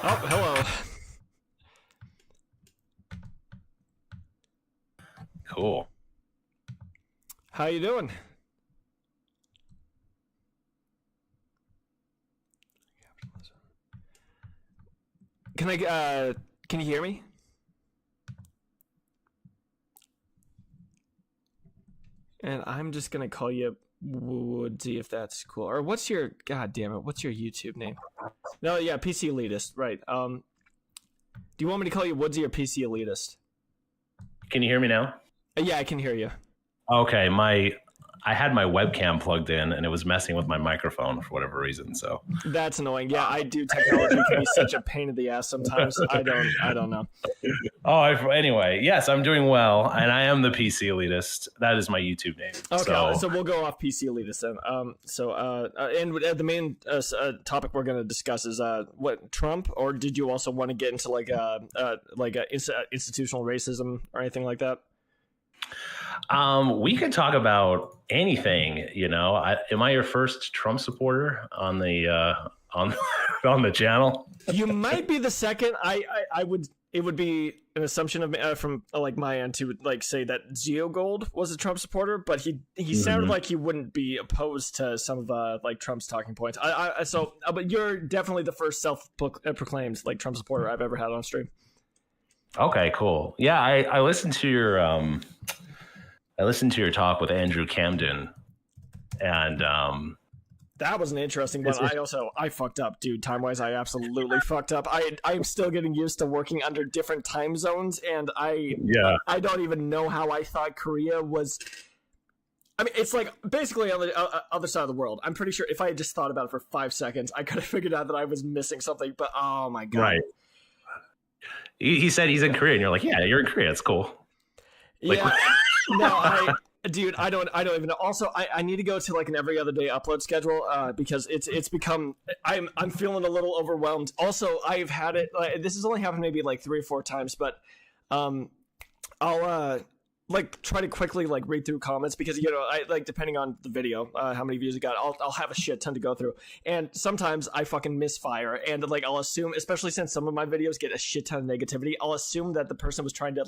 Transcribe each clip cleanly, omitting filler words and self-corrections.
Oh, hello. Cool. How you doing? Can you hear me? And I'm just gonna call you Woodsy if that's cool. Or what's your god damn it, what's your YouTube name? No, yeah, PCElitist, right. Do you want me to call you Woodsy or PCElitist? Can you hear me now? Yeah, I can hear you. Okay, I had my webcam plugged in and it was messing with my microphone for whatever reason. So That's annoying. Yeah, I do. Technology can be such a pain in the ass sometimes. I don't know. Anyway, yes, I'm doing well, and I am the PC Elitist. That is my YouTube name. Okay, so we'll go off PCElitist then. And the main topic we're going to discuss is what Trump, or did you also want to get into institutional racism or anything like that? We could talk about anything. You know, am I your first Trump supporter on the on the channel? You might be the second. I would. It would be an assumption of from my end to say that Geogold was a Trump supporter, but he sounded like he wouldn't be opposed to some of Trump's talking points. But you're definitely the first self-proclaimed Trump supporter I've ever had on stream. Okay, cool. Yeah, I listened to your talk with Andrew Camden, and that was an interesting one. I fucked up, dude. Time-wise, I absolutely fucked up. I'm still getting used to working under different time zones, and I don't even know how I thought Korea was. I mean, it's basically on the other side of the world. I'm pretty sure if I had just thought about it for 5 seconds, I could have figured out that I was missing something. But oh my god! Right. He said he's in Korea, and you're like, yeah, you're in Korea. It's cool. Yeah. No, dude, I don't even know. Also, I need to go to an every other day upload schedule because it's become I'm feeling a little overwhelmed. Also, I've had it. This has only happened maybe 3 or 4 times, but I'll try to quickly read through comments because I depending on the video how many views it got, I'll have a shit ton to go through, and sometimes I fucking misfire, and I'll assume, especially since some of my videos get a shit ton of negativity, I'll assume that the person was trying to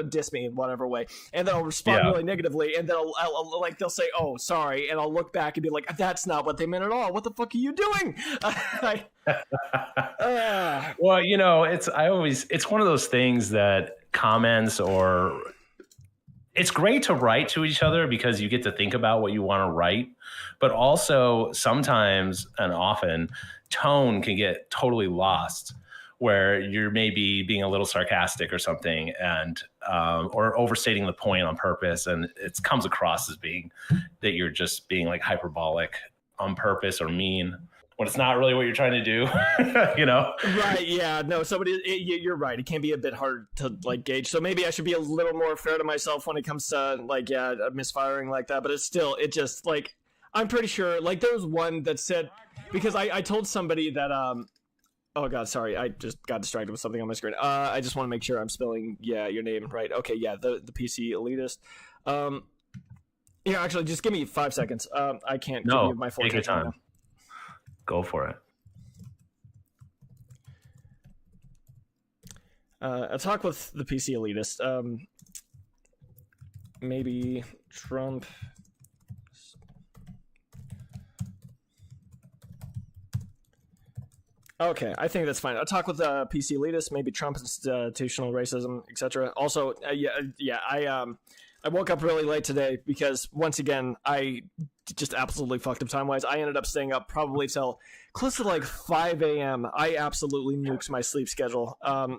diss me in whatever way, and then I'll respond really negatively, and then I'll they'll say, oh sorry, and I'll look back and be like, that's not what they meant at all, what the fuck are you doing? Well, it's one of those things that comments, or it's great to write to each other because you get to think about what you want to write, but also sometimes and often tone can get totally lost where you're maybe being a little sarcastic or something, and or overstating the point on purpose, and it comes across as being that you're just being hyperbolic on purpose or mean, when it's not really what you're trying to do. Right, yeah, no, you're right, it can be a bit hard to gauge, so maybe I should be a little more fair to myself when it comes to misfiring like that, but it just I'm pretty sure there was one that said, because I told somebody that oh god, sorry, I just got distracted with something on my screen. I just want to make sure I'm spelling your name right. Okay, yeah, the PC Elitist. Yeah, actually, just give me 5 seconds. I can't give you my full take your attention time. now. Go for it. A talk with the PC Elitist. Maybe Trump. Okay, I think that's fine. I'll talk with the PC Elitist, maybe Trump, institutional racism, etc. Also, I woke up really late today because, once again, I just absolutely fucked up time-wise. I ended up staying up probably till close to 5 a.m. I absolutely nuked my sleep schedule. Man.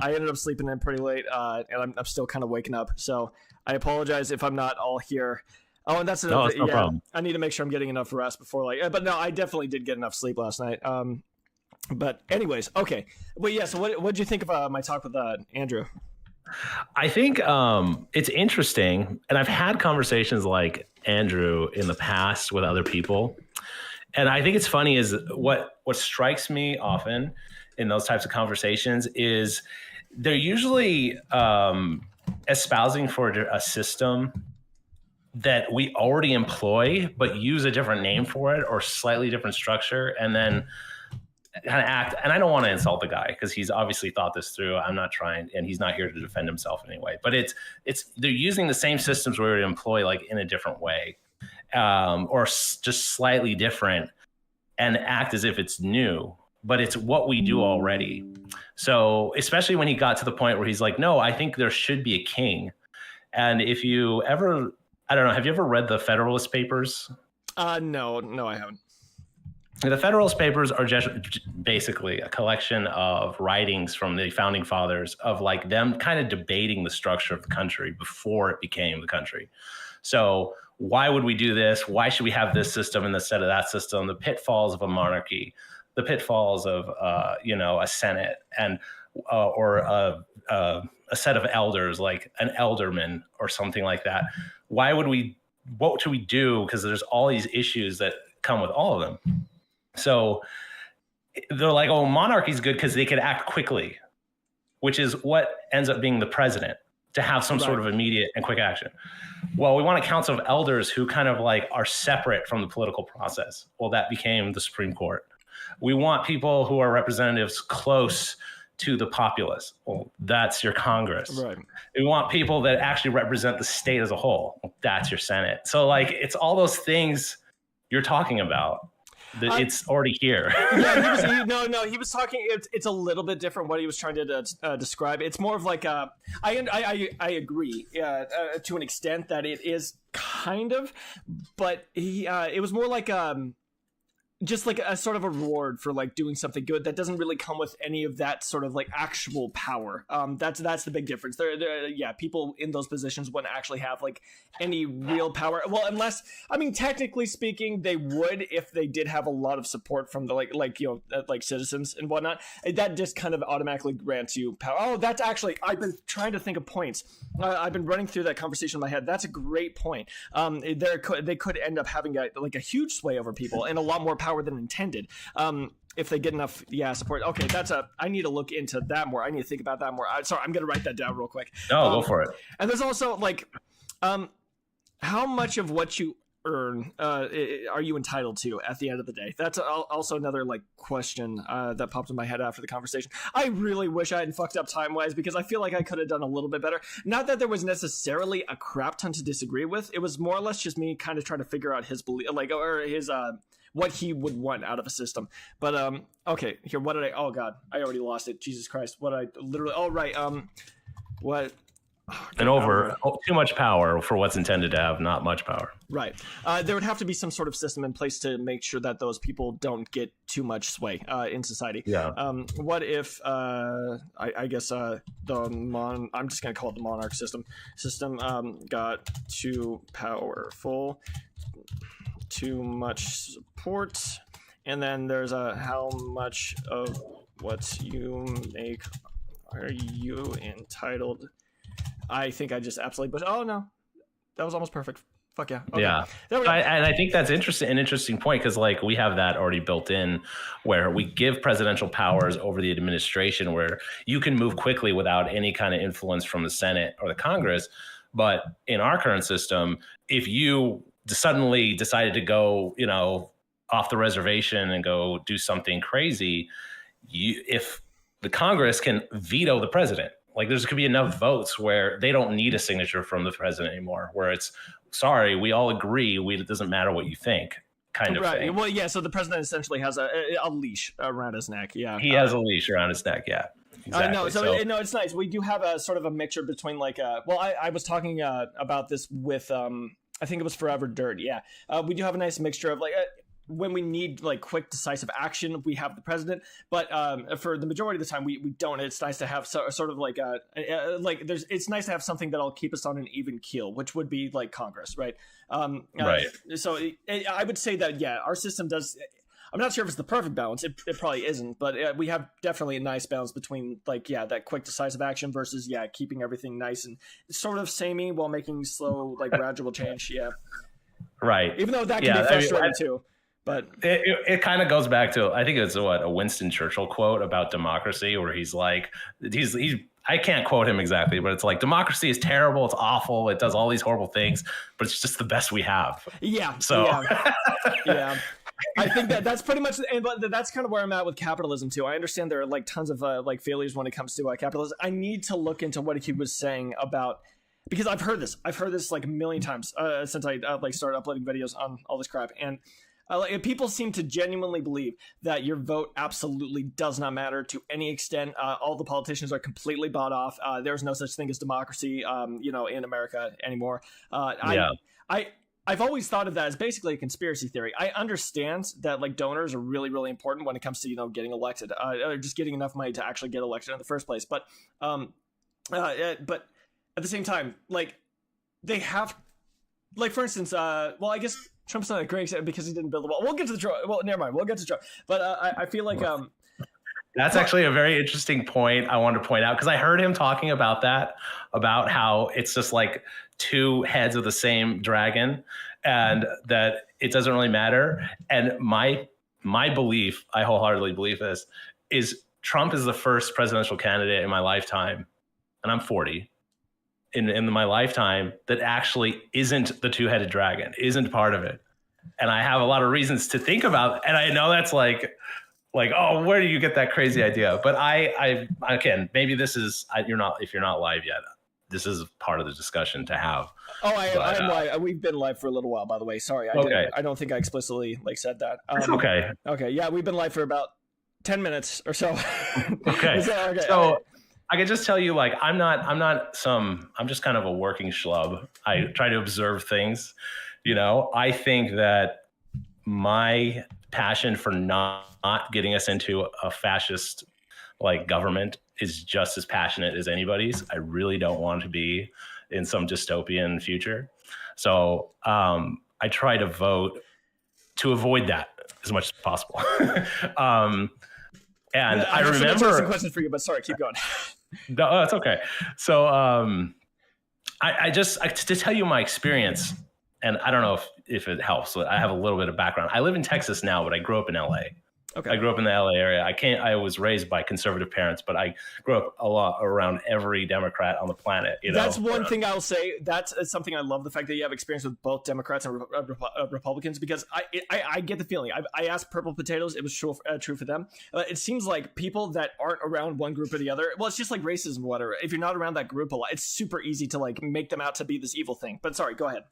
I ended up sleeping in pretty late, and I'm still kind of waking up. So I apologize if I'm not all here. Oh, and that's another no problem. I need to make sure I'm getting enough rest before but no, I definitely did get enough sleep last night. But anyways, okay. But yeah, so what did you think of my talk with Andrew? I think it's interesting, and I've had conversations like Andrew in the past with other people, and I think it's funny is what strikes me often in those types of conversations is they're usually espousing for a system that we already employ, but use a different name for it or slightly different structure, and then kind of act, and I don't want to insult the guy because he's obviously thought this through. I'm not trying, and he's not here to defend himself anyway. But they're using the same systems we would employ like in a different way, or just slightly different, and act as if it's new. But it's what we do already. So especially when he got to the point where he's like, no, I think there should be a king. And if you ever, I don't know, have you ever read the Federalist Papers? No, I haven't. The Federalist Papers are just basically a collection of writings from the founding fathers of like them kind of debating the structure of the country before it became the country. So why would we do this? Why should we have this system instead of that system? The pitfalls of a monarchy, the pitfalls of a Senate and or a set of elders like an alderman or something like that. What should we do? Because there's all these issues that come with all of them. So they're like, oh, monarchy is good because they could act quickly, which is what ends up being the president, to have some sort of immediate and quick action. Well, we want a council of elders who kind of like are separate from the political process. Well, that became the Supreme Court. We want people who are representatives close to the populace. Well, that's your Congress. Right. We want people that actually represent the state as a whole. Well, that's your Senate. So like, it's all those things you're talking about. It's already here. Yeah, he was talking. It's a little bit different what he was trying to describe. It's more of like I agree to an extent that it is kind of, but it was more like just like a sort of a reward for like doing something good that doesn't really come with any of that sort of like actual power. That's the big difference. People in those positions wouldn't actually have like any real power. Well, unless, I mean, technically speaking, they would if they did have a lot of support from the like citizens and whatnot. That just kind of automatically grants you power. Oh, that's actually, I've been trying to think of points. I've been running through that conversation in my head. That's a great point. They could end up having a huge sway over people and a lot more power than intended. If they get enough support. Okay, I need to look into that more. I need to think about that more. Sorry, I'm gonna write that down real quick. Go for it. And there's also like how much of what you earn are you entitled to at the end of the day? That's also another like question that popped in my head after the conversation. I really wish I hadn't fucked up time-wise because I feel like I could have done a little bit better. Not that there was necessarily a crap ton to disagree with. It was more or less just me kind of trying to figure out his belief, or his what he would want out of a system. But okay, here, what did oh god, I already lost it. Jesus Christ, what I literally what too much power for what's intended to have not much power. Right. There would have to be some sort of system in place to make sure that those people don't get too much sway in society. Yeah. What if I guess I'm just gonna call it the monarch system got too powerful, too much support, and then there's how much of what you make are you entitled? I think I just absolutely oh no, that was almost perfect. Fuck yeah. Okay. Yeah. And I think that's an interesting point because like we have that already built in where we give presidential powers over the administration where you can move quickly without any kind of influence from the Senate or the Congress. But in our current system, if you suddenly decided to go, off the reservation and go do something crazy, if the Congress can veto the president, like there's could be enough votes where they don't need a signature from the president anymore, where it's, sorry, we all agree, it doesn't matter what you think, kind of thing. Well, yeah, so the president essentially has a leash around his neck, yeah. He has a leash around his neck, yeah. Exactly. No, it's nice. We do have a sort of a mixture between like, I was talking about this with, I think it was Forever Dirt, yeah. We do have a nice mixture of like, when we need like quick decisive action, we have the president, but for the majority of the time we don't. It's nice to have sort of like it's nice to have something that'll keep us on an even keel, which would be like Congress, right? Right. So I would say that our system does. I'm not sure if it's the perfect balance. It probably isn't, but we have definitely a nice balance between like that quick decisive action versus keeping everything nice and sort of samey while making slow like gradual change. Yeah. Right. Even though that can be frustrating too. But it kind of goes back to, I think it's a Winston Churchill quote about democracy where he's like, I can't quote him exactly, but it's like, democracy is terrible. It's awful. It does all these horrible things, but it's just the best we have. Yeah. So yeah. I think that's pretty much, but that's kind of where I'm at with capitalism too. I understand there are like tons of like failures when it comes to capitalism. I need to look into what he was saying about, because I've heard this like a million times since I like started uploading videos on all this crap, and like, people seem to genuinely believe that your vote absolutely does not matter to any extent. All the politicians are completely bought off. There's no such thing as democracy, in America anymore. I've always thought of that as basically a conspiracy theory. I understand that like donors are really, really important when it comes to getting elected, or just getting enough money to actually get elected in the first place. But at the same time, like they have, like for instance, well, I guess Trump's not a great example because he didn't build the wall. We'll get to the Trump. Well, never mind. We'll get to Trump. But I feel like that's actually a very interesting point I wanted to point out, because I heard him talking about that, about how it's just like two heads of the same dragon, and that it doesn't really matter. And my belief, I wholeheartedly believe this, is Trump is the first presidential candidate in my lifetime, and I'm 40, in my lifetime, that actually isn't the two-headed dragon, isn't part of it. And I have a lot of reasons to think about, and I know that's like, oh, where do you get that crazy idea? But I again, maybe this is, if you're not live yet, this is part of the discussion to have. Oh, I'm live. We've been live for a little while, by the way. Sorry, I don't think I explicitly like said that. It's okay. Okay, yeah, we've been live for about 10 minutes or so. Okay. So I can just tell you, like, I'm just kind of a working schlub. I try to observe things. I think that my passion for not getting us into a fascist like government is just as passionate as anybody's. I really don't want to be in some dystopian future. So I try to vote to avoid that as much as possible. And I remember some questions for you, but sorry, keep going. No, that's okay. So to tell you my experience, and I don't know if it helps, but I have a little bit of background. I live in Texas now, but I grew up in LA. Okay. I grew up in the LA area. I was raised by conservative parents, but I grew up a lot around every Democrat on the planet. That's one thing I'll say. That's something I love, the fact that you have experience with both Democrats and Republicans, because I get the feeling. I asked Purple Potatoes. It was true for them. It seems like people that aren't around one group or the other, well, it's just like racism or whatever. If you're not around that group a lot, it's super easy to like make them out to be this evil thing. But sorry, go ahead.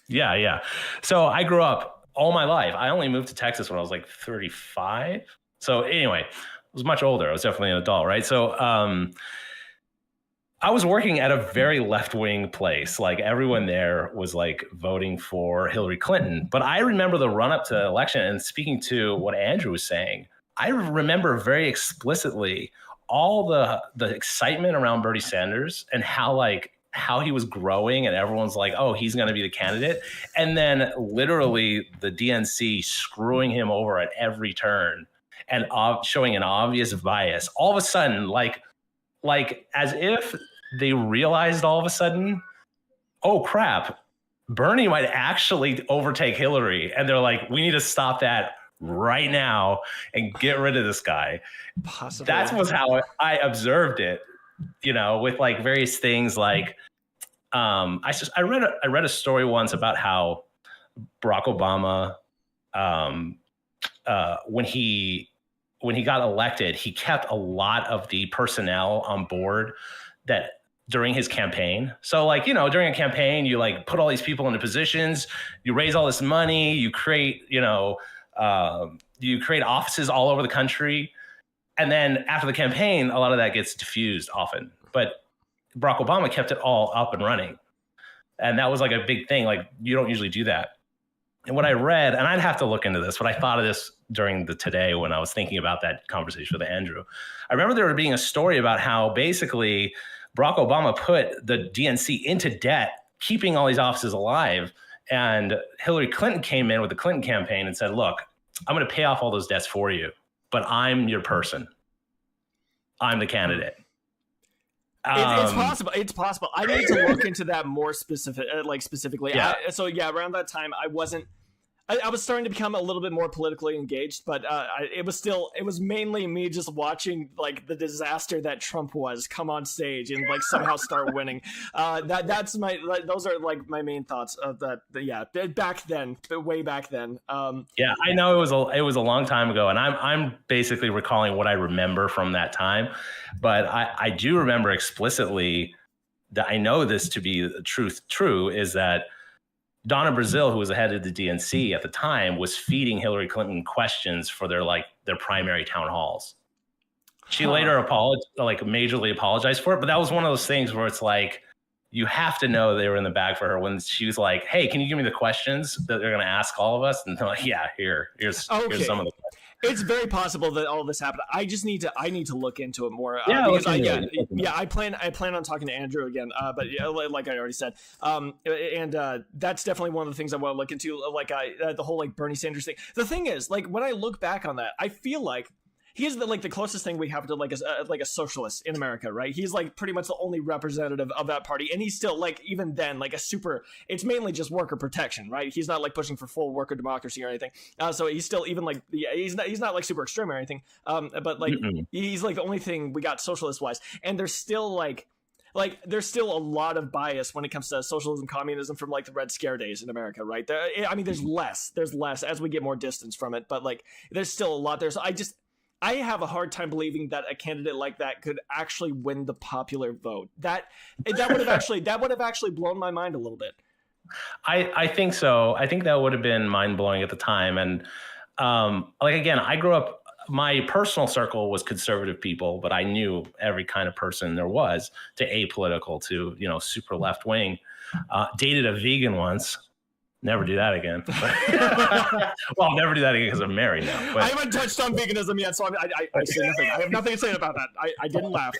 Yeah. So I grew up all my life. I only moved to Texas when I was like 35. So anyway, I was much older. I was definitely an adult, right? So I was working at a very left-wing place. Like everyone there was like voting for Hillary Clinton. But I remember the run-up to the election, and speaking to what Andrew was saying, I remember very explicitly all the excitement around Bernie Sanders and how he was growing, and everyone's like, oh, he's going to be the candidate. And then literally the DNC screwing him over at every turn and showing an obvious bias. All of a sudden, like as if they realized all of a sudden, oh crap, Bernie might actually overtake Hillary. And they're like, we need to stop that right now and get rid of this guy. Possibly. That was how I observed it. With like various things like, I read a story once about how Barack Obama, when he got elected, he kept a lot of the personnel on board that during his campaign. So like, during a campaign, you like put all these people into positions, you raise all this money, you create, you create offices all over the country. And then after the campaign, a lot of that gets diffused often. But Barack Obama kept it all up and running. And that was like a big thing. Like, you don't usually do that. And what I read, and I'd have to look into this, but I thought of this during the today when I was thinking about that conversation with Andrew. I remember there being a story about how basically Barack Obama put the DNC into debt, keeping all these offices alive. And Hillary Clinton came in with the Clinton campaign and said, look, I'm going to pay off all those debts for you, but I'm your person. I'm the candidate. It's possible. It's possible. I need to look into that more specifically. Yeah. Around that time, I was starting to become a little bit more politically engaged, but it was mainly me just watching like the disaster that Trump was come on stage and like somehow start winning. Those are like my main thoughts of that. Yeah, back then, way back then. Yeah, I know it was a long time ago, and I'm basically recalling what I remember from that time, but I do remember explicitly that I know this to be the truth. True is that Donna Brazile, who was the head of the DNC at the time, was feeding Hillary Clinton questions for their primary town halls. She later majorly apologized for it, but that was one of those things where it's like, you have to know they were in the bag for her when she was like, "Hey, can you give me the questions that they're going to ask all of us?" And they're like, "Yeah, here's some of the questions." It's very possible that all this happened. I need to look into it more. Because I plan on talking to Andrew again. But yeah, like I already said, and that's definitely one of the things I want to look into. Like the whole like Bernie Sanders thing. The thing is, like when I look back on that, I feel like he is the closest thing we have to like a socialist in America, right? He's like pretty much the only representative of that party, and he's still like even then like it's mainly just worker protection, right? He's not like pushing for full worker democracy or anything. So he's still even like he's not like super extreme or anything. But like he's like the only thing we got socialist wise, and there's still like there's still a lot of bias when it comes to socialism, communism from like the Red Scare days in America, right? There's less as we get more distance from it, but like there's still a lot there. So I have a hard time believing that a candidate like that could actually win the popular vote. That would have actually blown my mind a little bit. I think so. I think that would have been mind blowing at the time. And again, I grew up. My personal circle was conservative people, but I knew every kind of person there was, to apolitical to super left wing. Dated a vegan once. Never do that again. Well, I'll never do that again because I'm married now. But I haven't touched on veganism yet, so I say nothing. I have nothing to say about that. I didn't laugh.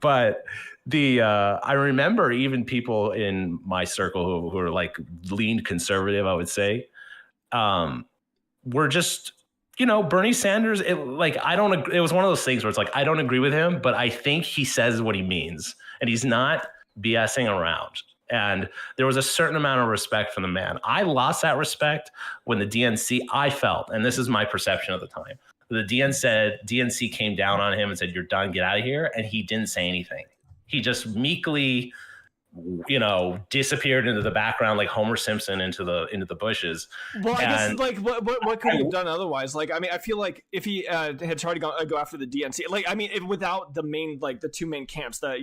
But I remember even people in my circle who are like leaned conservative, I would say, were just, Bernie Sanders. It was one of those things where it's like, I don't agree with him, but I think he says what he means, and he's not BSing around. And there was a certain amount of respect for the man. I lost that respect when the DNC, I felt, and this is my perception at the time, the DNC came down on him and said, "You're done, get out of here." And he didn't say anything. He just meekly, disappeared into the background like Homer Simpson into the bushes. Well, I guess like what could he have done otherwise? Like, I mean, I feel like if he had tried to go after the DNC, like, I mean, without the main, like the two main camps, like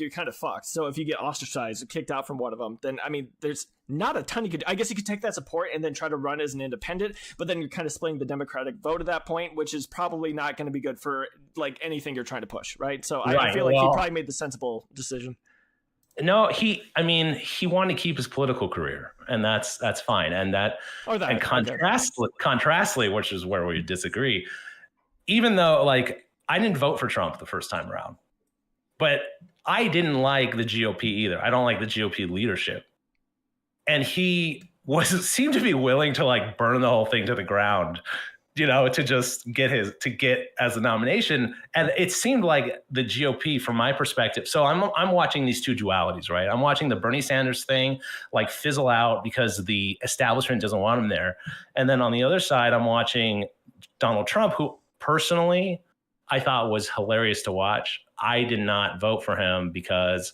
you're kind of fucked. So if you get ostracized or kicked out from one of them, then I mean, there's not a ton you could. I guess you could take that support and then try to run as an independent, but then you're kind of splitting the Democratic vote at that point, which is probably not going to be good for like anything you're trying to push, right? So I feel like he probably made the sensible decision. No, he wanted to keep his political career, and that's fine. And contrastly, which is where we disagree, even though like I didn't vote for Trump the first time around, but I didn't like the GOP either. I don't like the GOP leadership. And he seemed to be willing to like burn the whole thing to the ground, to just get as a nomination. And it seemed like the GOP, from my perspective. So I'm watching these two dualities, right? I'm watching the Bernie Sanders thing like fizzle out because the establishment doesn't want him there. And then on the other side, I'm watching Donald Trump, who personally I thought was hilarious to watch. I did not vote for him because,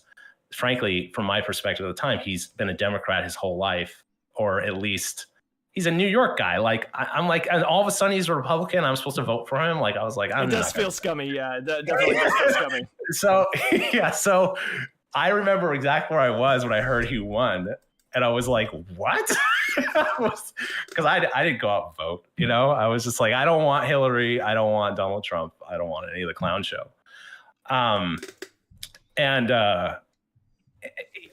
frankly, from my perspective at the time, he's been a Democrat his whole life, or at least he's a New York guy. Like I'm like, and all of a sudden he's a Republican. I'm supposed to vote for him. Like I was like, it does feel scummy. Yeah, that definitely does feel scummy. So yeah, so I remember exactly where I was when I heard he won, and I was like, what? Because I didn't go out and vote. I was just like, I don't want Hillary. I don't want Donald Trump. I don't want any of the clown show.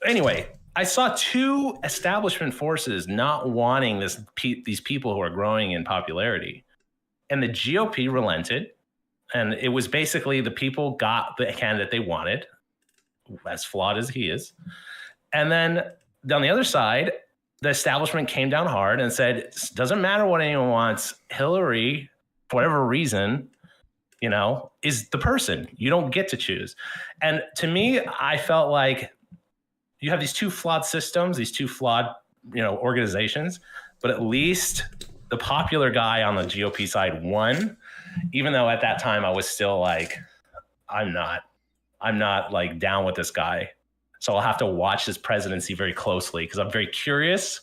Anyway, I saw two establishment forces not wanting these people who are growing in popularity. And the GOP relented. And it was basically the people got the candidate they wanted, as flawed as he is. And then on the other side, the establishment came down hard and said, it doesn't matter what anyone wants. Hillary, for whatever reason, is the person. You don't get to choose. And to me, I felt like you have these two flawed systems, these two flawed organizations, but at least the popular guy on the GOP side won, even though at that time I was still like, I'm not like down with this guy. So I'll have to watch his presidency very closely because I'm very curious.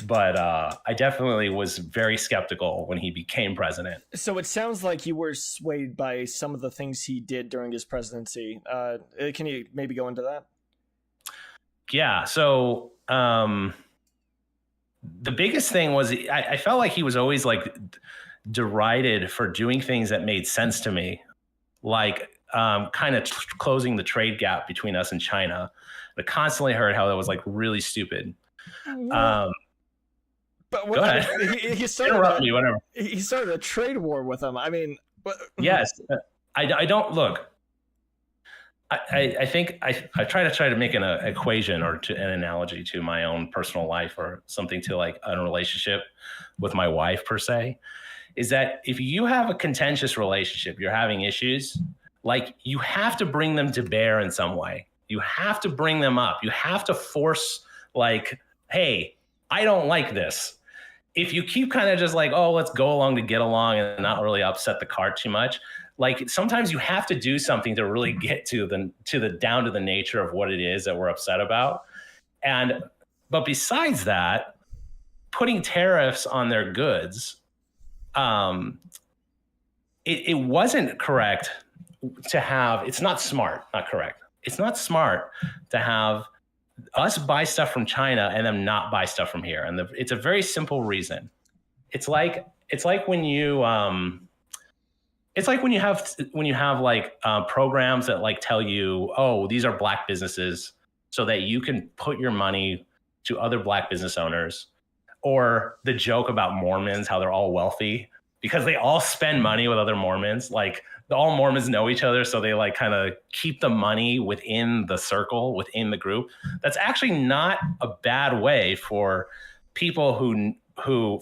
But I definitely was very skeptical when he became president. So it sounds like you were swayed by some of the things he did during his presidency. Can you maybe go into that? Yeah. So the biggest thing was I felt like he was always like derided for doing things that made sense to me, like kind of closing the trade gap between us and China. I constantly heard how that was like really stupid. But go ahead. He started a trade war with them. I mean, yes, I don't look. I think I try to make an equation or an analogy to my own personal life or something to like a relationship with my wife per se, is that if you have a contentious relationship, you're having issues, like you have to bring them to bear in some way. You have to bring them up. You have to force like, hey, I don't like this. If you keep kind of just like, oh, let's go along to get along and not really upset the cart too much, like sometimes you have to do something to really get to the down to the nature of what it is that we're upset about. But besides that, putting tariffs on their goods, it wasn't correct to have. It's not smart, not correct. It's not smart to have us buy stuff from China and them not buy stuff from here. And it's a very simple reason. It's like when you have like programs that like tell you, oh, these are black businesses, so that you can put your money to other black business owners, or the joke about Mormons, how they're all wealthy because they all spend money with other Mormons. Like all Mormons know each other, so they like kind of keep the money within the circle, within the group. That's actually not a bad way for people who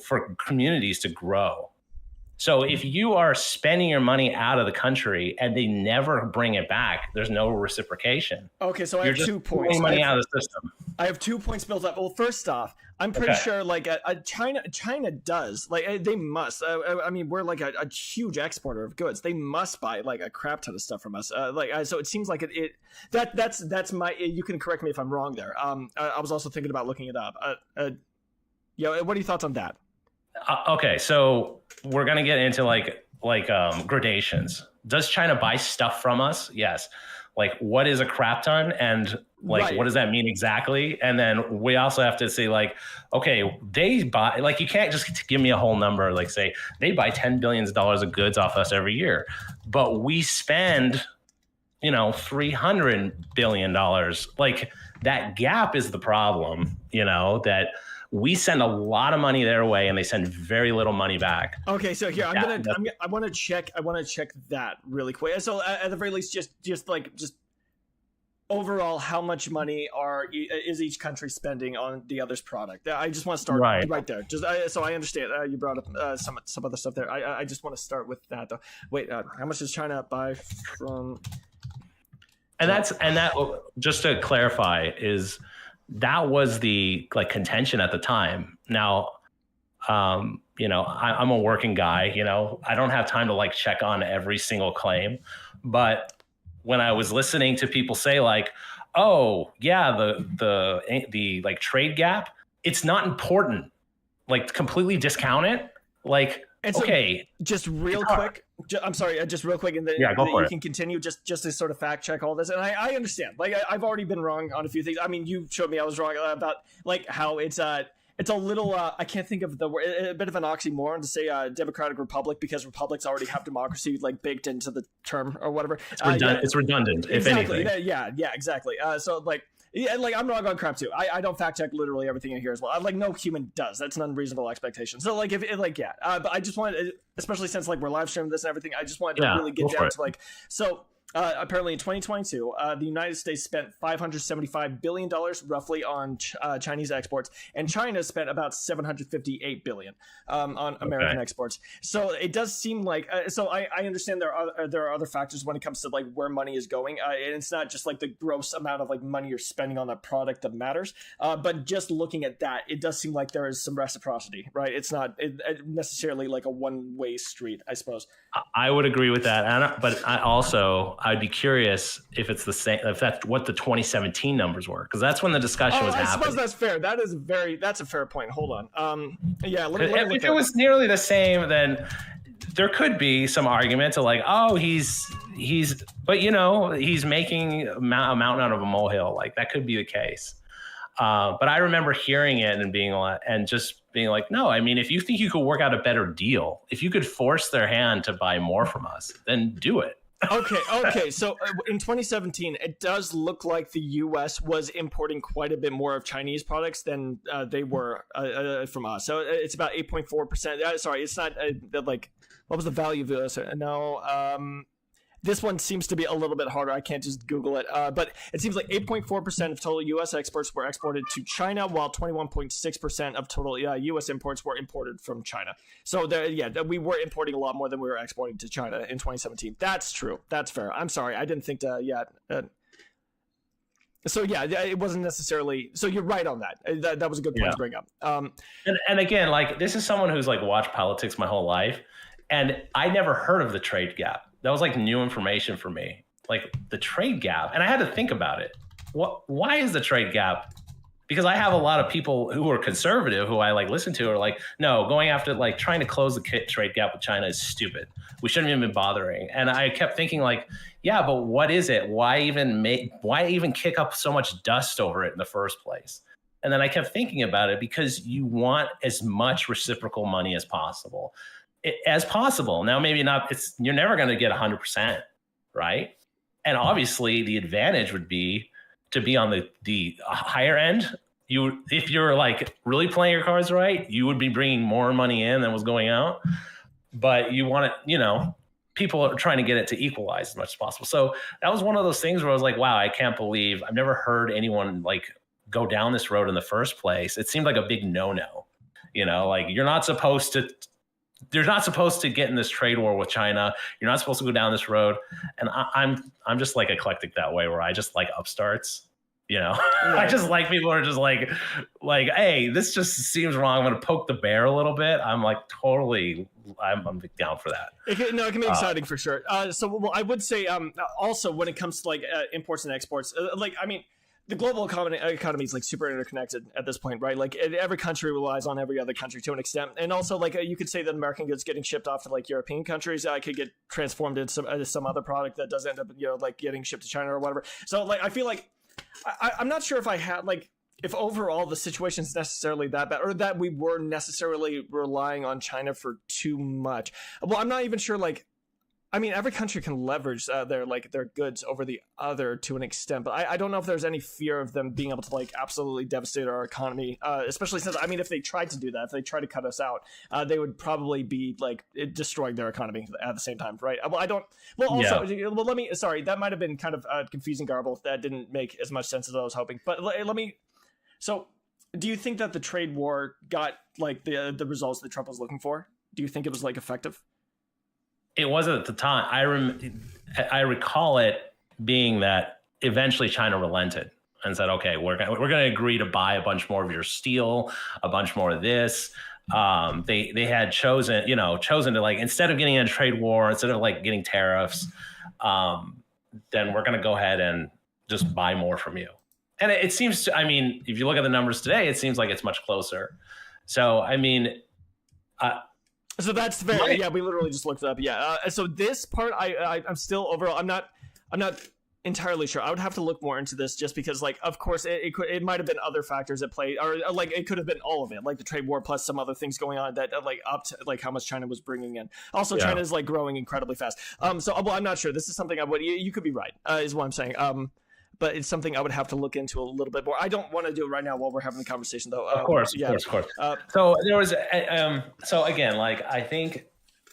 for communities to grow. So if you are spending your money out of the country and they never bring it back, there's no reciprocation. Okay, so I have 2 points. Money out of the system. I have 2 points built up. Well, first off, I'm pretty sure like China does, like they must. I mean, we're like a huge exporter of goods. They must buy like a crap ton of stuff from us. So it seems like that's my. You can correct me if I'm wrong there. I was also thinking about looking it up. What are your thoughts on that? Okay, so we're gonna get into like gradations. Does China buy stuff from us? Yes. Like, what is a crap ton, and like right. What does that mean exactly? And then we also have to say like, okay, they buy, like, you can't just give me a whole number, like say they buy $10 billion of goods off us every year, but we spend, $300 billion. Like that gap is the problem, that we send a lot of money their way and they send very little money back. Okay, so here I want to check that really quick. So at the very least, just overall, how much money is each country spending on the other's product? I just want to start right there. So I understand you brought up some other stuff there. I just want to start with that though. Wait, how much does China buy from? And that just to clarify is. That was the contention at the time. Now, I'm a working guy, I don't have time to check on every single claim. But when I was listening to people say oh yeah, the trade gap, it's not important, completely discount it. So okay. Just real quick. I'm sorry, just real quick, and then you can continue just to sort of fact check all this. And I understand. I've already been wrong on a few things. I mean, you showed me I was wrong about how it's a little I can't think of the word, a bit of an oxymoron to say democratic republic, because republics already have democracy baked into the term or whatever. It's redundant, exactly. If anything. Yeah, exactly. I'm wrong on crap too. I don't fact check literally everything in here as well. No human does. That's an unreasonable expectation. So but I just wanted, especially since we're live streaming this and everything, I just wanted to really get down to Apparently, in 2022, the United States spent $575 billion roughly on Chinese exports, and China spent about $758 billion on American exports. So it does seem like so I understand there are other factors when it comes to like where money is going. And it's not just like the gross amount of like money you're spending on a product that matters. But just looking at that, it does seem like there is some reciprocity, right? It's not necessarily like a one-way street, I suppose. I would agree with that, but I'd be curious if it's the same, if that's what the 2017 numbers were, because that's when the discussion was happening. I suppose that's fair. That's a fair point. Hold on. If it was nearly the same, then there could be some argument to like, oh, he's, but he's making a mountain out of a molehill. Like that could be the case. But I remember hearing it and being like, no, I mean, if you think you could work out a better deal, if you could force their hand to buy more from us, then do it. Okay. So in 2017, it does look like the U.S. was importing quite a bit more of Chinese products than they were from us. So it's about 8.4%. Sorry, it's not like, what was the value of this? No. This one seems to be a little bit harder. I can't just Google it. But it seems like 8.4% of total U.S. exports were exported to China, while 21.6% of total U.S. imports were imported from China. So we were importing a lot more than we were exporting to China in 2017. That's true. That's fair. I'm sorry. I didn't think to, it wasn't necessarily. So you're right on that. That was a good point to bring up. And again, like this is someone who's like watched politics my whole life, and I never heard of the trade gap. That was like new information for me, like the trade gap. And I had to think about it. Why is the trade gap? Because I have a lot of people who are conservative who I like listen to are like, no, going after like trying to close the trade gap with China is stupid. We shouldn't even be bothering. And I kept thinking like, yeah, but what is it? Why even kick up so much dust over it in the first place? And then I kept thinking about it because you want as much reciprocal money as possible. Now, maybe not, you're never going to get 100%, right? And obviously the advantage would be to be on the higher end. If you're like really playing your cards right, you would be bringing more money in than was going out, but you want it, people are trying to get it to equalize as much as possible. So that was one of those things where I was like, wow, I can't believe I've never heard anyone like go down this road in the first place. It seemed like a big no-no, like you're not supposed to get in this trade war with China. You're not supposed to go down this road. And I'm just like eclectic that way, where I just like upstarts, Right. I just like people who are just like, hey, this just seems wrong. I'm going to poke the bear a little bit. I'm like, totally, I'm down for that. It can be exciting for sure. So I would say also when it comes to like imports and exports, the global economy is like super interconnected at this point, right? Like every country relies on every other country to an extent. And also like you could say that American goods getting shipped off to like European countries could get transformed into some other product that does end up, like getting shipped to China or whatever. So like, I feel like I'm not sure if I had like, if overall the situation is necessarily that bad or that we were necessarily relying on China for too much. Well, I'm not even sure like, every country can leverage their goods over the other to an extent, but I don't know if there's any fear of them being able to like absolutely devastate our economy, especially since if they tried to do that, if they tried to cut us out, they would probably be like destroying their economy at the same time, right? Sorry, that might have been kind of confusing garble that didn't make as much sense as I was hoping. But so do you think that the trade war got like the results that Trump was looking for? Do you think it was like effective? It wasn't at the time. I recall it being that eventually China relented and said, okay, we're going to agree to buy a bunch more of your steel, a bunch more of this. They had chosen to like, instead of getting in a trade war, instead of like getting tariffs, then we're going to go ahead and just buy more from you. And it seems to, if you look at the numbers today, it seems like it's much closer. So, so that's fair. Right. Yeah, we literally just looked it up. Yeah. So this part, I'm still overall, I'm not entirely sure. I would have to look more into this just because, like, of course, it might have been other factors at play, or like it could have been all of it, like the trade war plus some other things going on that like up to like how much China was bringing in. Also, China is like growing incredibly fast. So I'm not sure. This is something you could be right, is what I'm saying. But it's something I would have to look into a little bit more. I don't want to do it right now while we're having the conversation, though. Of course. So there was, so again, like I think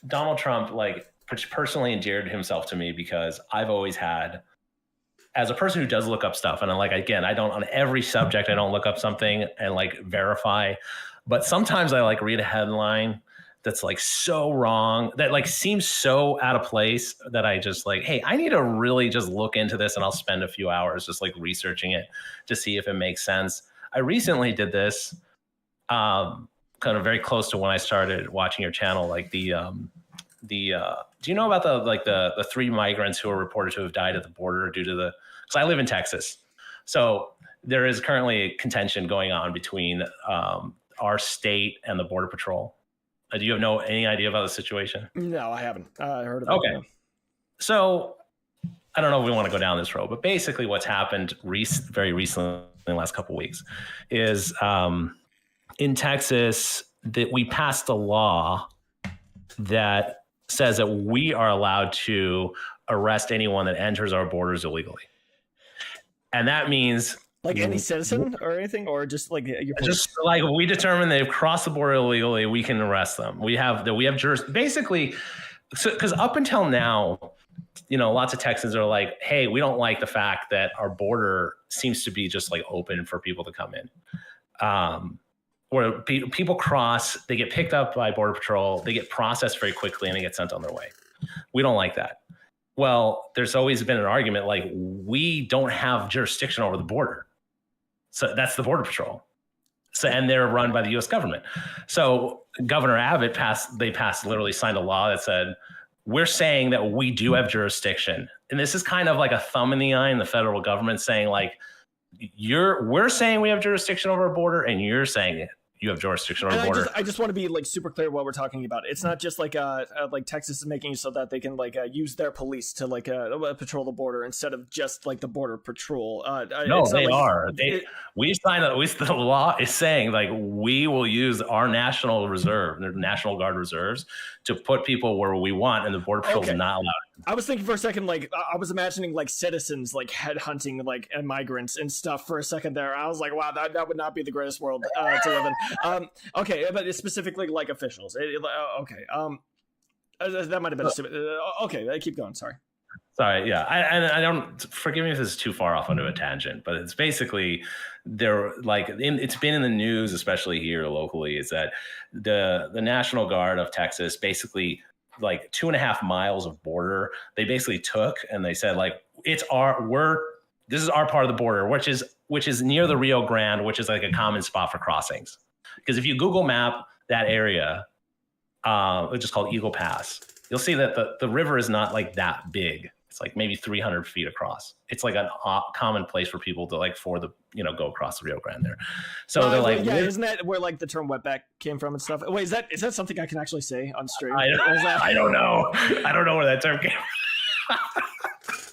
Donald Trump, like personally endeared himself to me because I've always had, as a person who does look up stuff, and I'm like, again, I don't, on every subject, I don't look up something and like verify, but sometimes I like read a headline that's like so wrong, that like seems so out of place, that I just like, hey, I need to really just look into this, and I'll spend a few hours just like researching it to see if it makes sense. I recently did this, kind of very close to when I started watching your channel, like do you know about the 3 migrants who are reported to have died at the border due to because I live in Texas. So there is currently a contention going on between our state and the Border Patrol. Do you have any idea about the situation? No, I haven't heard of it. Okay. So I don't know if we want to go down this road, but basically what's happened very recently in the last couple of weeks is in Texas that we passed a law that says that we are allowed to arrest anyone that enters our borders illegally. And that means like any citizen or anything, or just like just like we determine they've crossed the border illegally, we can arrest them. We have basically, because up until now, lots of Texans are like, hey, we don't like the fact that our border seems to be just like open for people to come in. Where people cross, they get picked up by Border Patrol, they get processed very quickly, and they get sent on their way. We don't like that. Well, there's always been an argument like we don't have jurisdiction over the border. So that's the Border Patrol. So, and they're run by the U.S. government. So Governor Abbott literally signed a law that said, we're saying that we do have jurisdiction. And this is kind of like a thumb in the eye in the federal government saying like, we're saying we have jurisdiction over our border, and you're saying you have jurisdiction over the border. I just want to be like super clear what we're talking about. It's not just like Texas is making it so that they can like use their police to like patrol the border instead of just like the Border Patrol. No, they are. The law is saying like we will use our National Guard reserves to put people where we want, and the Border Patrol is not allowed. I was thinking for a second, like I was imagining like citizens like headhunting like migrants and stuff for a second there. I was like, wow, that would not be the greatest world to live in. Okay, but it's specifically like officials. Okay, that might have been okay. Keep going. Sorry, yeah. I don't, forgive me if this is too far off onto a tangent, but it's basically it's been in the news, especially here locally, is that the National Guard of Texas basically, like 2.5 miles of border, they basically took and they said like this is our part of the border, which is near the Rio Grande, which is like a common spot for crossings. Because if you Google map that area, which is called Eagle Pass, you'll see that the river is not like that big. It's like maybe 300 feet across. It's like a common place for people to like go across the Rio Grande there. So they're like, yeah, isn't that where like the term wetback came from and stuff? Wait, is that something I can actually say on stream? I don't know. I don't know where that term came from.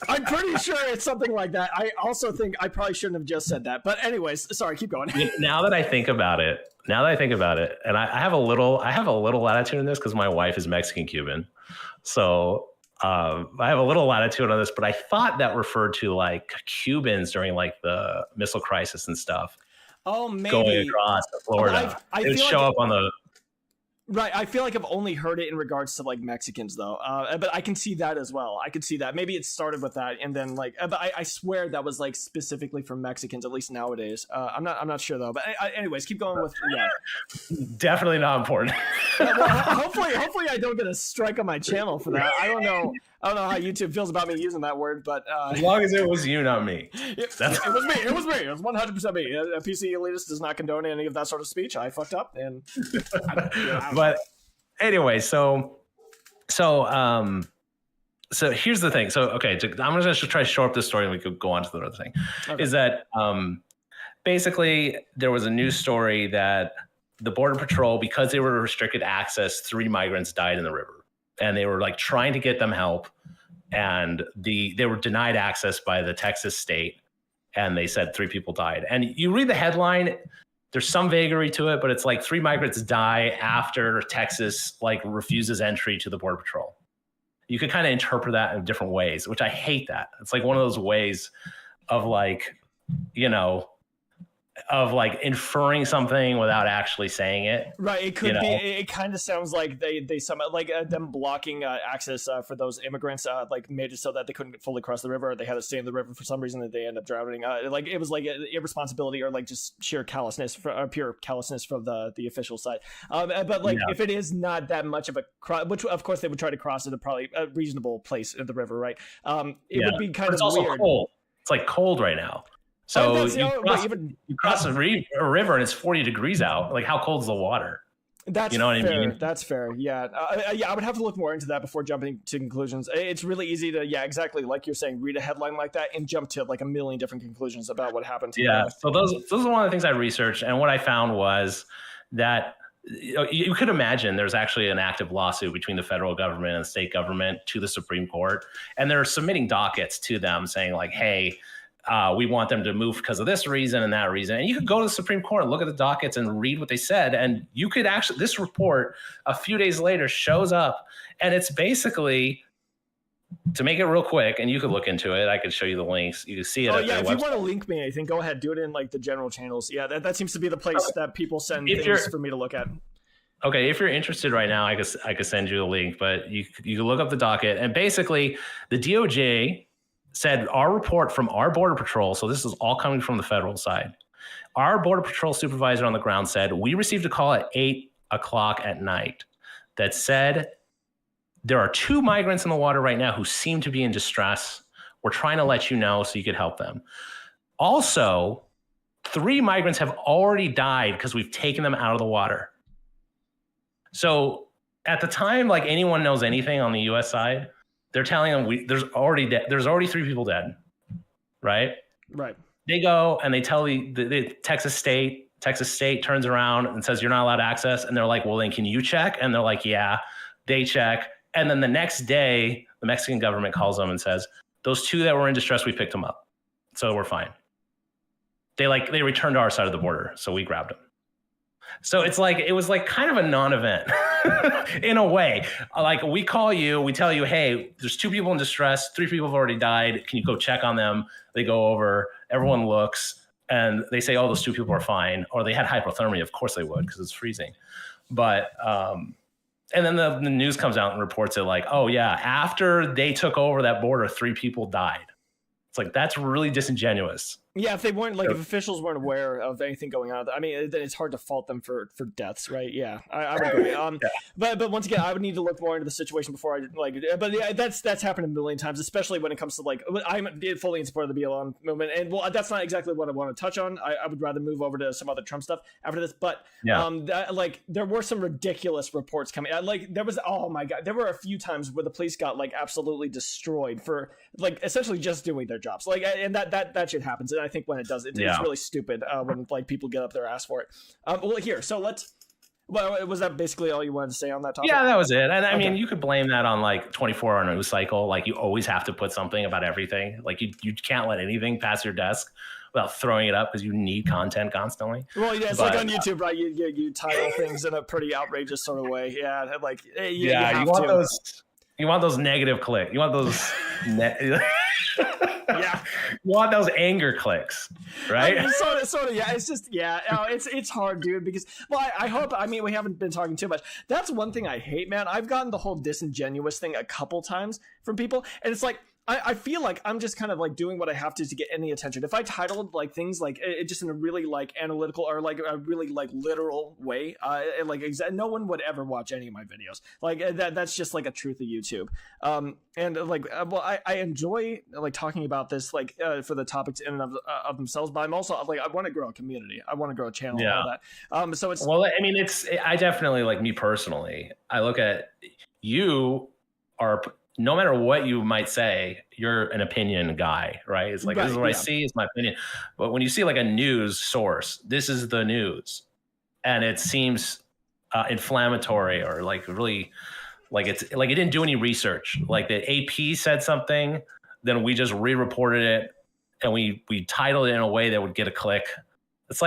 I'm pretty sure it's something like that. I also think I probably shouldn't have just said that. But anyways, sorry, keep going. Now that I think about it, and I have a little latitude in this because my wife is Mexican Cuban, so I have a little latitude on this. But I thought that referred to like Cubans during like the missile crisis and stuff. Oh, maybe going across to Florida. I would show up on the. Right, I feel like I've only heard it in regards to like Mexicans though, but I can see that as well. I could see that maybe it started with that, and then like, but I swear that was like specifically for Mexicans, at least nowadays. I'm not sure though. But anyways, keep going with Definitely not important. Well, hopefully I don't get a strike on my channel for that. I don't know how YouTube feels about me using that word, but as long as it was you, not me. It was me. It was 100% me. ThePCElitist does not condone any of that sort of speech. I fucked up, and but anyway, so here's the thing. So okay, I'm gonna just try to show up this story, and we could go on to the other thing. Okay. Is that basically there was a news story that the Border Patrol, because they were restricted access, 3 migrants died in the river, and they were like trying to get them help, and they were denied access by the Texas state, and they said 3 people died. And you read the headline, there's some vagary to it, but it's like 3 migrants die after Texas like refuses entry to the Border Patrol. You could kind of interpret that in different ways, which I hate that. It's like one of those ways of like, of like inferring something without actually saying it. Right, it could be. It kind of sounds like they somehow like them blocking access for those immigrants, like made it so that they couldn't fully cross the river. They had to stay in the river for some reason, that they end up drowning. Like it was like irresponsibility or like just sheer callousness, pure callousness from the official side. But like if it is not that much of a which of course they would try to cross at probably a reasonable place in the river, right? It would be kind of it's also weird. cold. It's like cold right now. So you cross a river and it's 40 degrees out. Like, how cold is the water? That's what I mean? That's fair. Yeah. I would have to look more into that before jumping to conclusions. It's really easy to, exactly like you're saying, read a headline like that and jump to like a million different conclusions about what happened. So those are one of the things I researched. And what I found was that you could imagine there's actually an active lawsuit between the federal government and the state government to the Supreme Court. And they're submitting dockets to them saying like, hey, we want them to move because of this reason and that reason. And you could go to the Supreme Court and look at the dockets and read what they said. And you could actually, this report a few days later shows up, and it's basically, to make it real quick, and you could look into it. I could show you the links. You can see it. Oh yeah, if you want to link me anything, go ahead. Do it in like the general channels. Yeah, that seems to be the place that people send things for me to look at. Okay, if you're interested right now, I could send you a link, but you can look up the docket. And basically, the DOJ said our report from our Border Patrol, so this is all coming from the federal side. Our Border Patrol supervisor on the ground said, we received a call at 8 o'clock at night that said there are 2 migrants in the water right now who seem to be in distress. We're trying to let you know so you could help them. Also, 3 migrants have already died because we've taken them out of the water. So at the time, like anyone knows anything on the U.S. side, they're telling them there's already 3 people dead, right? Right. They go and they tell the Texas State turns around and says, you're not allowed access. And they're like, well, then can you check? And they're like, yeah. They check. And then the next day, the Mexican government calls them and says, those 2 that were in distress, we picked them up. So we're fine. They returned to our side of the border. So we grabbed them. So it was like kind of a non-event in a way. Like, we call you, we tell you, hey, there's 2 people in distress, 3 people have already died. Can you go check on them? They go over, everyone looks, and they say, oh, those 2 people are fine. Or they had hypothermia. Of course they would, because it's freezing. But, and then the news comes out and reports it like, oh yeah, after they took over that border, 3 people died. It's like, that's really disingenuous. Yeah, if they weren't if officials weren't aware of anything going on, I mean, then it's hard to fault them for deaths, right? Yeah, I would agree. But once again, I would need to look more into the situation before I But yeah, that's happened a million times, especially when it comes to I'm fully in support of the BLM movement, and well, that's not exactly what I want to touch on. I would rather move over to some other Trump stuff after this. But there were some ridiculous reports coming. There was, oh my god, there were a few times where the police got absolutely destroyed for essentially just doing their jobs. And that shit happens. I think when it does, it's really stupid when people get up their ass for it. Well, here, so let's. Well, was that basically all you wanted to say on that topic? Yeah, that was it. And I mean, you could blame that on 24-hour news cycle. Like, you always have to put something about everything. Like, you can't let anything pass your desk without throwing it up because you need content constantly. Well, yeah, it's like on YouTube, right? You title things in a pretty outrageous sort of way. Yeah, you want those. You want those negative clicks. You want those. Yeah, you want those anger clicks, right? Sort of. Yeah, it's just it's hard, dude. Because I hope. I mean, we haven't been talking too much. That's one thing I hate, man. I've gotten the whole disingenuous thing a couple times from people, and it's like, I feel like I'm just kind of doing what I have to get any attention. If I titled things it just in a really analytical or a really literal way, no one would ever watch any of my videos. That's just a truth of YouTube. I enjoy talking about this for the topics in and of themselves, but I'm also I want to grow a community. I want to grow a channel. And all that. So it's I definitely me personally. I look at you are. No matter what you might say, you're an opinion guy, right? It's this is what I see, it's my opinion. But when you see a news source, this is the news, and it seems inflammatory or really it didn't do any research. The AP said something, then we just re-reported it, and we titled it in a way that would get a click. It's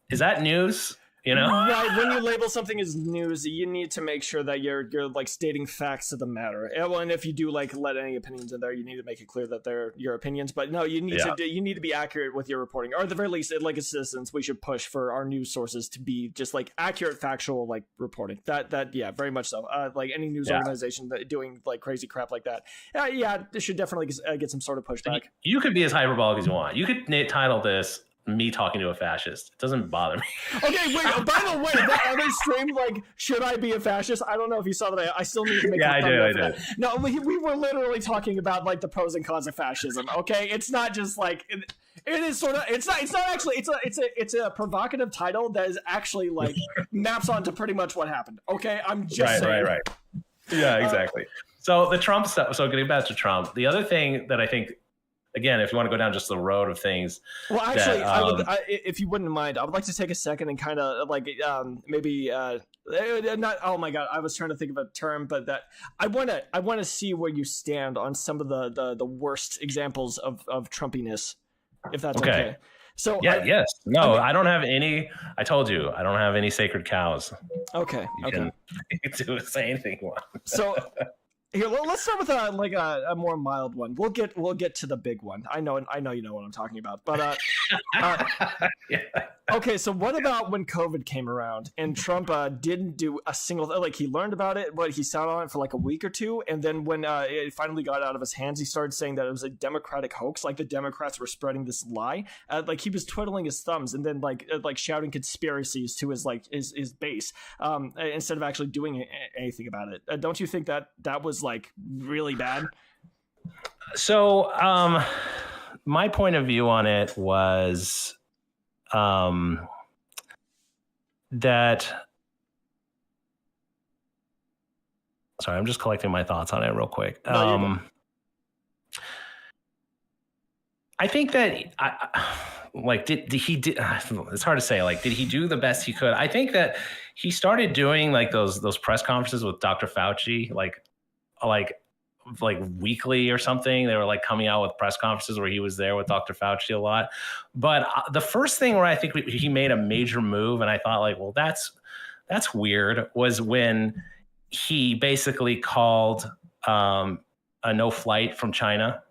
is that news? you know? Right. When you label something as news, you need to make sure that you're like stating facts of the matter. And if you do like let any opinions in there, you need to make it clear that they're your opinions. But no, you need to be accurate with your reporting, or at the very least, like as citizens, we should push for our news sources to be just like accurate, factual, like reporting. That yeah, very much so. Like any news organization that doing like crazy crap like that, they should definitely get some sort of pushback. You could be as hyperbolic as you want. You could title this "Me Talking to a Fascist." It doesn't bother me. Okay, wait. By the way, that other stream, like, should I be a fascist? I don't know if you saw that. I still need to make. I did. No, we were literally talking about like the pros and cons of fascism. Okay, it's not just like it is sort of. It's not actually. It's a provocative title that is actually like maps onto pretty much what happened. Okay, I'm just saying. Right. Yeah, exactly. So the Trump stuff. So getting back to Trump, the other thing that I think. Again, if you want to go down just the road of things. Well, actually, if you wouldn't mind, I would like to take a second and kind of like maybe not. Oh my God, I was trying to think of a term, but that I want to see where you stand on some of the worst examples of Trumpiness, if that's okay. So yes, no, I don't have any. I told you, I don't have any sacred cows. Okay, you can say anything you want. So. Here, let's start with a more mild one. We'll get to the big one. I know you know what I'm talking about. But okay, so what about when COVID came around and Trump didn't do a single like he learned about it, but he sat on it for like a week or two, and then when it finally got out of his hands, he started saying that it was a Democratic hoax, like the Democrats were spreading this lie. Like he was twiddling his thumbs and then like shouting conspiracies to his base instead of actually doing anything about it. Don't you think that was like really bad? So my point of view on it was that sorry, I'm just collecting my thoughts on it real quick. I think that did he it's hard to say, like, did he do the best he could? I think that he started doing like those press conferences with Dr. Fauci, like weekly or something. They were like coming out with press conferences where he was there with Dr. Fauci a lot. But the first thing where I think he made a major move, and I thought like, well, that's weird, was when he basically called a no flight from China.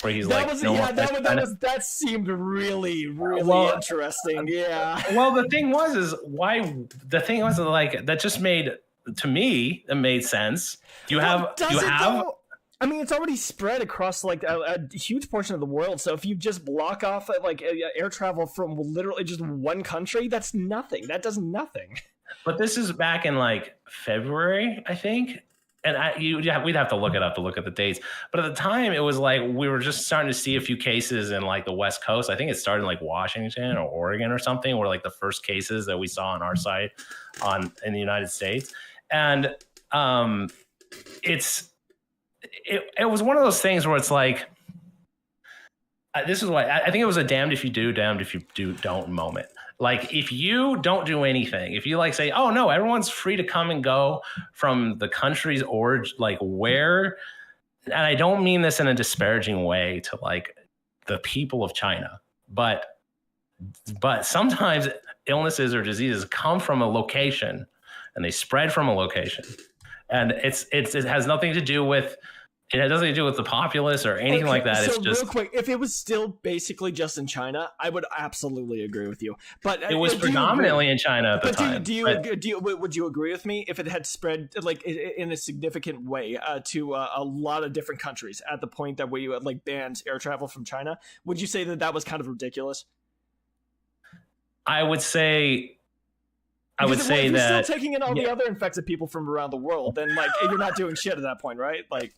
Where he's that seemed really interesting. Yeah. Well, the thing was like that just made, to me, it made sense. I mean, it's already spread across like a huge portion of the world. So if you just block off like air travel from literally just one country, that's nothing. That does nothing. But this is back in like February, I think. And we'd have to look it up to look at the dates. But at the time, it was like we were just starting to see a few cases in like the West Coast. I think it started in like Washington or Oregon or something, were like the first cases that we saw on our site in the United States. And it was one of those things where it's like, this is why I think it was a damned if you do, damned if you don't moment. Like, if you don't do anything, if you like say, oh no, everyone's free to come and go from the country's origin, like where, and I don't mean this in a disparaging way to like the people of China, but sometimes illnesses or diseases come from a location and they spread from a location, and it has nothing to do with. It has nothing to do with the populace or anything like that. So it's just real quick, if it was still basically just in China, I would absolutely agree with you. But it was predominantly in China at the time. Would you agree with me if it had spread like in a significant way to a lot of different countries at the point that we like banned air travel from China? Would you say that was kind of ridiculous? I would say. If you're still taking in all the other infected people from around the world, then like you're not doing shit at that point, right? Like.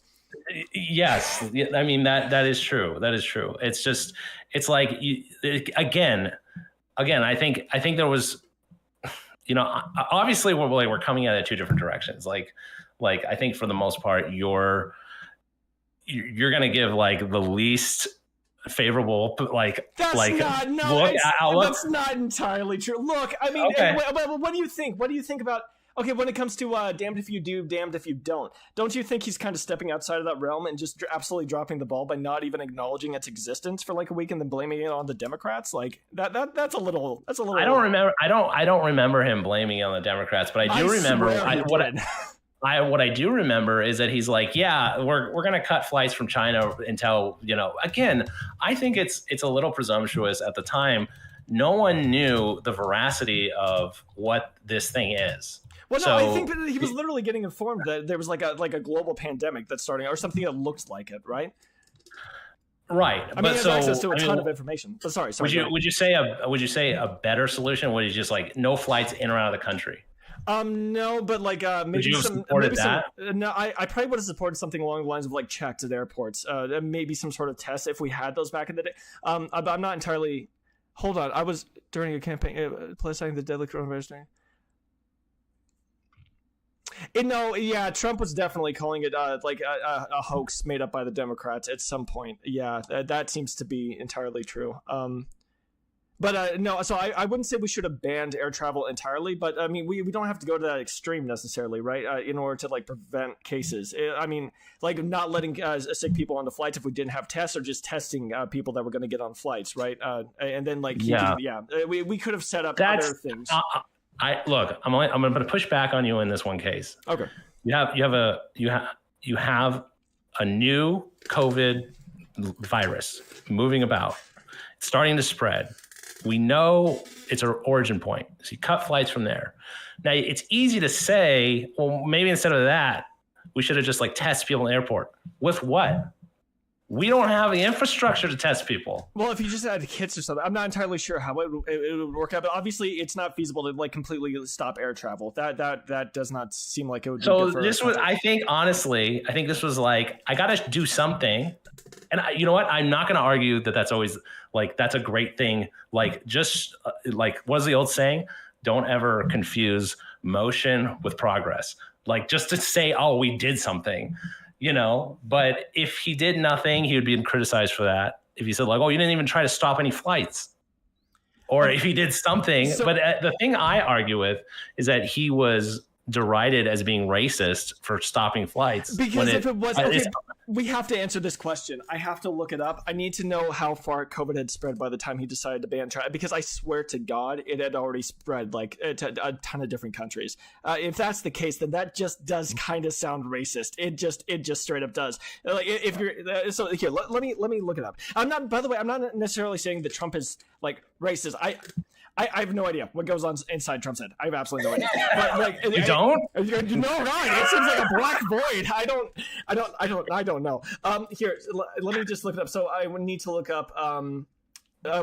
Yes, I mean that is true. That is true. It's just, it's like again. I think there was, obviously we're coming at it two different directions. Like I think for the most part you're gonna give like the least favorable that's not entirely true. Look, I mean, okay. What do you think? What do you think about? Okay, when it comes to damned if you do, damned if you don't you think he's kind of stepping outside of that realm and just absolutely dropping the ball by not even acknowledging its existence for like a week and then blaming it on the Democrats? Like that's a little. I don't remember. I don't remember him blaming it on the Democrats, but I do remember what I do remember is that he's like, yeah, we're going to cut flights from China until, again, I think it's a little presumptuous at the time. No one knew the veracity of what this thing is. Well, no, I think that he was literally getting informed that there was like a global pandemic that's starting or something that looked like it, right? Right. I mean, he has access to a ton of information. But sorry. Would you say a better solution would you just like no flights in or out of the country? No, but like maybe some. No, I probably would have supported something along the lines of like checks at airports. Maybe some sort of test if we had those back in the day. But I'm not entirely. Hold on, I was during a campaign publicizing the deadly coronavirus. Trump was definitely calling it like a hoax made up by the Democrats at some point. Yeah, that seems to be entirely true. But no, so I wouldn't say we should have banned air travel entirely, but I mean, we don't have to go to that extreme necessarily, right? In order to like prevent cases. I mean, like not letting sick people on the flights if we didn't have tests, or just testing people that were going to get on flights, right? And then like, we could have set up other things. I'm going to push back on you in this one case. Okay. You have a new COVID virus moving about. It's starting to spread. We know it's an origin point. So you cut flights from there. Now it's easy to say, well, maybe instead of that, we should have just like test people in the airport. With what? We don't have the infrastructure to test people. Well, if you just had kits or something, I'm not entirely sure how it would work out. But obviously, it's not feasible to like completely stop air travel. That does not seem like it would. So this was, I think, honestly, this was like I got to do something. And you know what? I'm not going to argue that that's always like that's a great thing. Like just like what's the old saying? Don't ever confuse motion with progress. Like just to say, oh, we did something. But if he did nothing, he would be criticized for that. If he said like, oh, you didn't even try to stop any flights, or if he did something. But the thing I argue with is that he was derided as being racist for stopping flights. Because if it was, we have to answer this question. I have to look it up. I need to know how far COVID had spread by the time he decided to ban travel, because I swear to God, it had already spread like to a ton of different countries. If that's the case, then that just does kind of sound racist. It just straight up does. Like if you're so here, let me look it up. I'm not. By the way, I'm not necessarily saying that Trump is like racist. I have no idea what goes on inside Trump's head. I have absolutely no idea. But like, you don't? No, right? It seems like a black void. I don't know. Here, let me just look it up. So I would need to look up.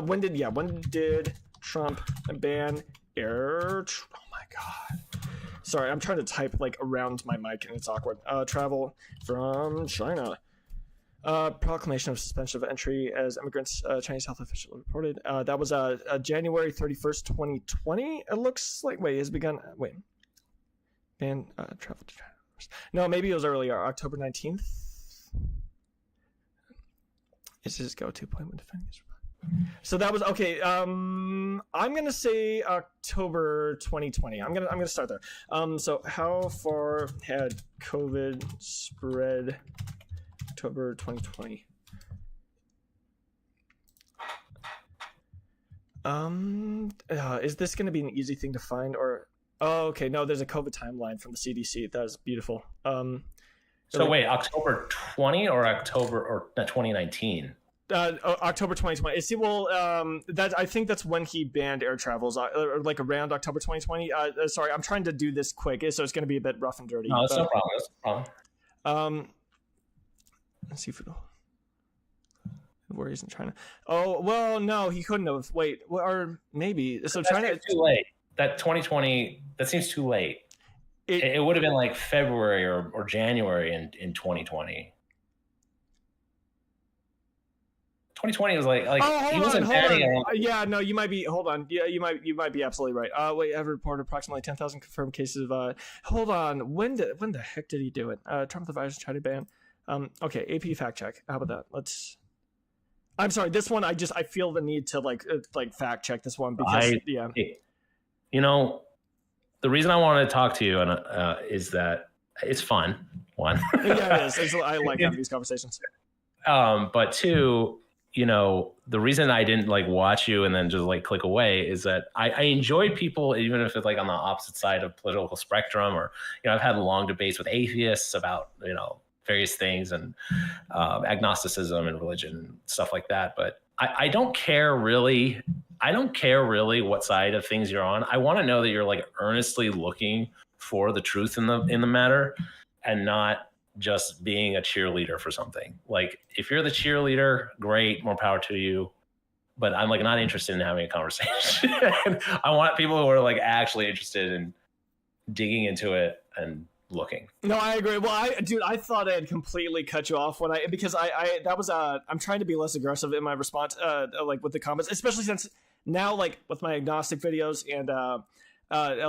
When did Trump ban air? Oh my God. Sorry, I'm trying to type like around my mic and it's awkward. Travel from China. Proclamation of suspension of entry as immigrants, Chinese health official reported. That was January 31st, 2020. It looks like, has begun. Ban travel to China. No, maybe it was earlier, October 19th. Is his go-to point when defending his reply. So that was, okay, I'm going to say October 2020. I'm going to start there. So how far had COVID spread October 2020. Is this going to be an easy thing to find, or? Oh, okay. No, there's a COVID timeline from the CDC. That is beautiful. So wait, October 20 or October or 2019? October 2020. See, well, that I think that's when he banned air travels, or like around October 2020. Sorry, I'm trying to do this quick, so it's going to be a bit rough and dirty. No, that's no problem. That's no problem. Let's see if where he's in China. Oh, well, no, he couldn't have. Wait, or maybe. So China. Seems too late. That 2020. That seems too late. It would have been like February or January in 2020. 2020 was like he wasn't banning it. Yeah, no, you might be. Hold on. Yeah, you might be absolutely right. Wait, I've reported approximately 10,000 confirmed cases of. Hold on. When the heck did he do it? Trump the virus tried to ban. Okay, AP fact check. How about that? I'm sorry. This one, I feel the need to like fact check this one because the reason I wanted to talk to you is that it's fun. One, Yeah, it is. I like having these conversations. But two, the reason I didn't like watch you and then just like click away is that I enjoy people, even if it's like on the opposite side of political spectrum, or I've had long debates with atheists about various things, and agnosticism and religion and stuff like that. But I don't care really. I don't care really what side of things you're on. I want to know that you're like earnestly looking for the truth in the matter, and not just being a cheerleader for something. Like, if you're the cheerleader, great, more power to you. But I'm like not interested in having a conversation. I want people who are like actually interested in digging into it and looking. No, I agree. Well, I thought I had completely cut you off because that was I'm trying to be less aggressive in my response, like with the comments, especially since now, like with my agnostic videos and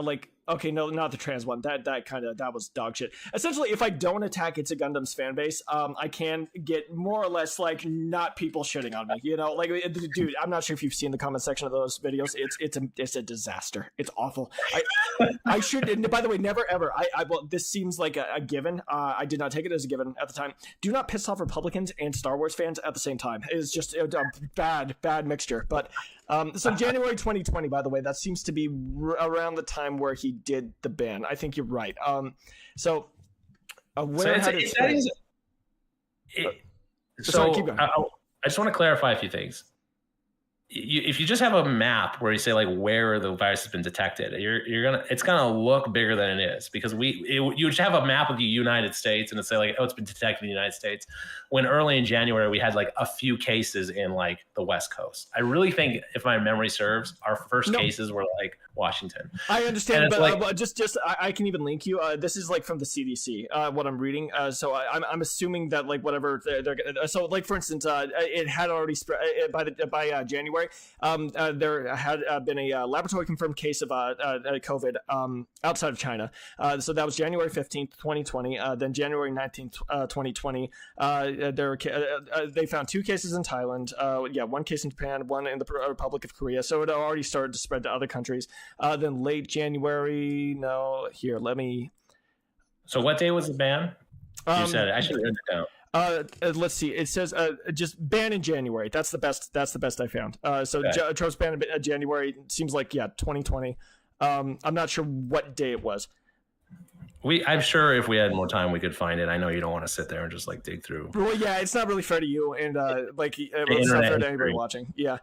like, okay, no, not the trans one. That was dog shit. Essentially, if I don't attack It's a Gundam's fan base, I can get more or less like not people shitting on me. Like, dude, I'm not sure if you've seen the comment section of those videos. It's a disaster. It's awful. I should. And by the way, never ever. Well, this seems like a given. I did not take it as a given at the time. Do not piss off Republicans and Star Wars fans at the same time. It's just a bad mixture. But so January 2020, by the way, that seems to be around the time where he did the ban. I think you're right. So where sorry, keep going. I just want to clarify a few things. If you just have a map where you say like where the virus has been detected, it's gonna look bigger than it is, because you just have a map of the United States and it's say like, oh, it's been detected in the United States, when early in January we had like a few cases in like the West Coast. I really think, if my memory serves, our first cases were like Washington. I understand, but like, just I can even link you. This is like from the CDC, what I'm reading. So I'm assuming that like whatever they're so like, for instance, it had already spread by January. There had been a laboratory confirmed case of COVID outside of China. So that was January 15th, 2020. Then January 19th, 2020, they found 2 cases in Thailand. One case in Japan, 1 in the Republic of Korea. So it already started to spread to other countries. Then late January. No, here, let me. So what day was the ban? You said it. I should have written it down. Let's see. It says just ban in January. That's the best I found. So okay. Trump's ban in January seems like 2020. I'm not sure what day it was. I'm sure if we had more time, we could find it. I know you don't want to sit there and just like dig through. Well, yeah, it's not really fair to you, and like it's not fair to anybody watching. Yeah,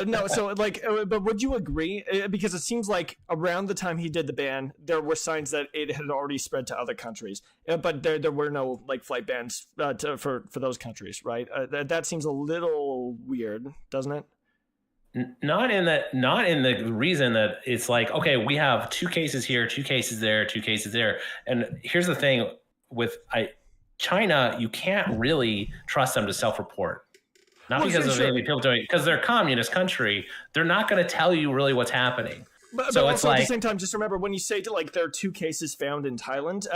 no. So like, but would you agree? Because it seems like around the time he did the ban, there were signs that it had already spread to other countries, but there were no like flight bans for those countries, right? That seems a little weird, doesn't it? Not in the reason that it's like, okay, we have 2 cases here, 2 cases there, 2 cases there. And here's the thing with China, you can't really trust them to self-report. Not because of any people doing it, because they're a communist country. They're not going to tell you really what's happening. But also it's like, at the same time, just remember when you say like there are 2 cases found in Thailand,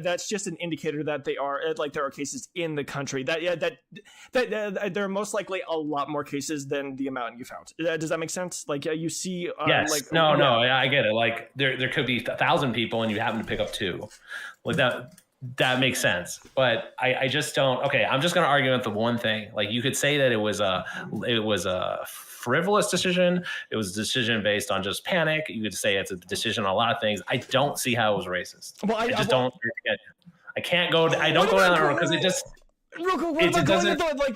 that's just an indicator that there are cases in the country. That there are most likely a lot more cases than the amount you found. Does that make sense? Like you see, yes, like no, I get it. Like there could be 1,000 people and you happen to pick up 2, like that makes sense. But I just don't. Okay, I'm just going to argue with the one thing. Like you could say that it was a frivolous decision. It was a decision based on just panic. You could say it's a decision on a lot of things. I don't see how it was racist. Well, I don't go down that road because it just. Real quick, what about going with like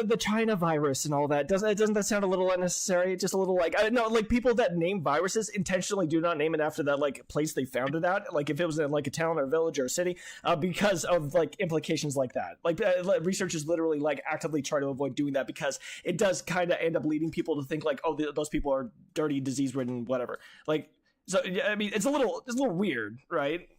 the China virus and all that? Doesn't that sound a little unnecessary? Just a little like no, like people that name viruses intentionally do not name it after that like place they found it at. Like if it was in like a town or a village or a city, because of like implications like that. Like researchers literally like actively try to avoid doing that because it does kind of end up leading people to think like, oh, those people are dirty, disease-ridden, whatever. Like so, I mean, it's a little weird, right?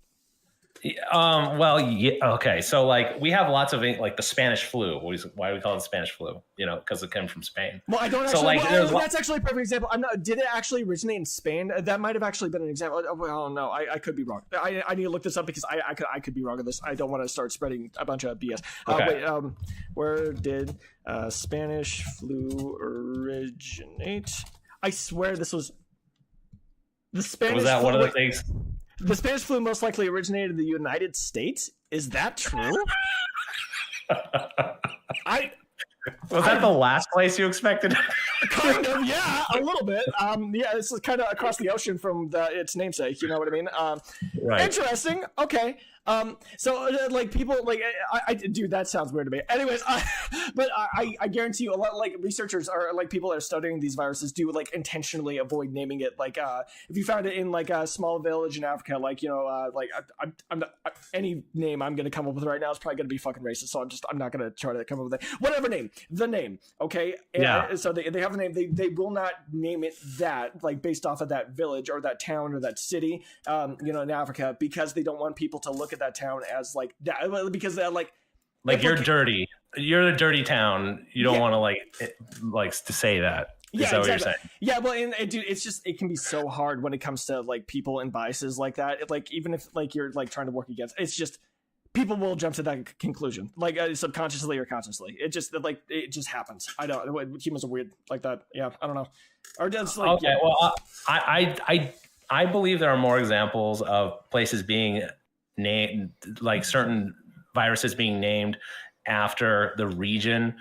Well, yeah, okay. So like we have lots of like the Spanish flu. Why do we call it the Spanish flu? Because it came from Spain. Well, I don't actually. So that's actually a perfect example. Did it actually originate in Spain? That might have actually been an example. Well, no, I could be wrong. I need to look this up because I could be wrong on this. I don't want to start spreading a bunch of BS. Okay. Where did Spanish flu originate? I swear this was the Spanish. Was that one of the things? The Spanish flu most likely originated in the United States. Is that true? Was that the last place you expected? Kind of, yeah, a little bit. Yeah, this is kind of across the ocean from its namesake. You know what I mean? Right. Interesting. Okay. So like people like dude, that sounds weird to me. Anyways, but I guarantee you a lot like researchers are like people that are studying these viruses do like intentionally avoid naming it. Like if you found it in like a small village in Africa, like like I'm not, any name I'm gonna come up with right now is probably gonna be fucking racist. So I'm not gonna try to come up with it. Whatever name, the name, okay? Yeah. So they have a name. They will not name it that like based off of that village or that town or that city, in Africa because they don't want people to look at that town as like that because they're like you're dirty. You're a dirty town. You don't want to like to say that. Is that what you're saying? Yeah, well, and dude, it's just it can be so hard when it comes to like people and biases like that. Like even if like you're like trying to work against, it's just people will jump to that conclusion, like subconsciously or consciously. It just happens. I don't. Humans are weird like that. Yeah, I don't know. Or just like okay. Well, I believe there are more examples of places being named, like certain viruses being named after the region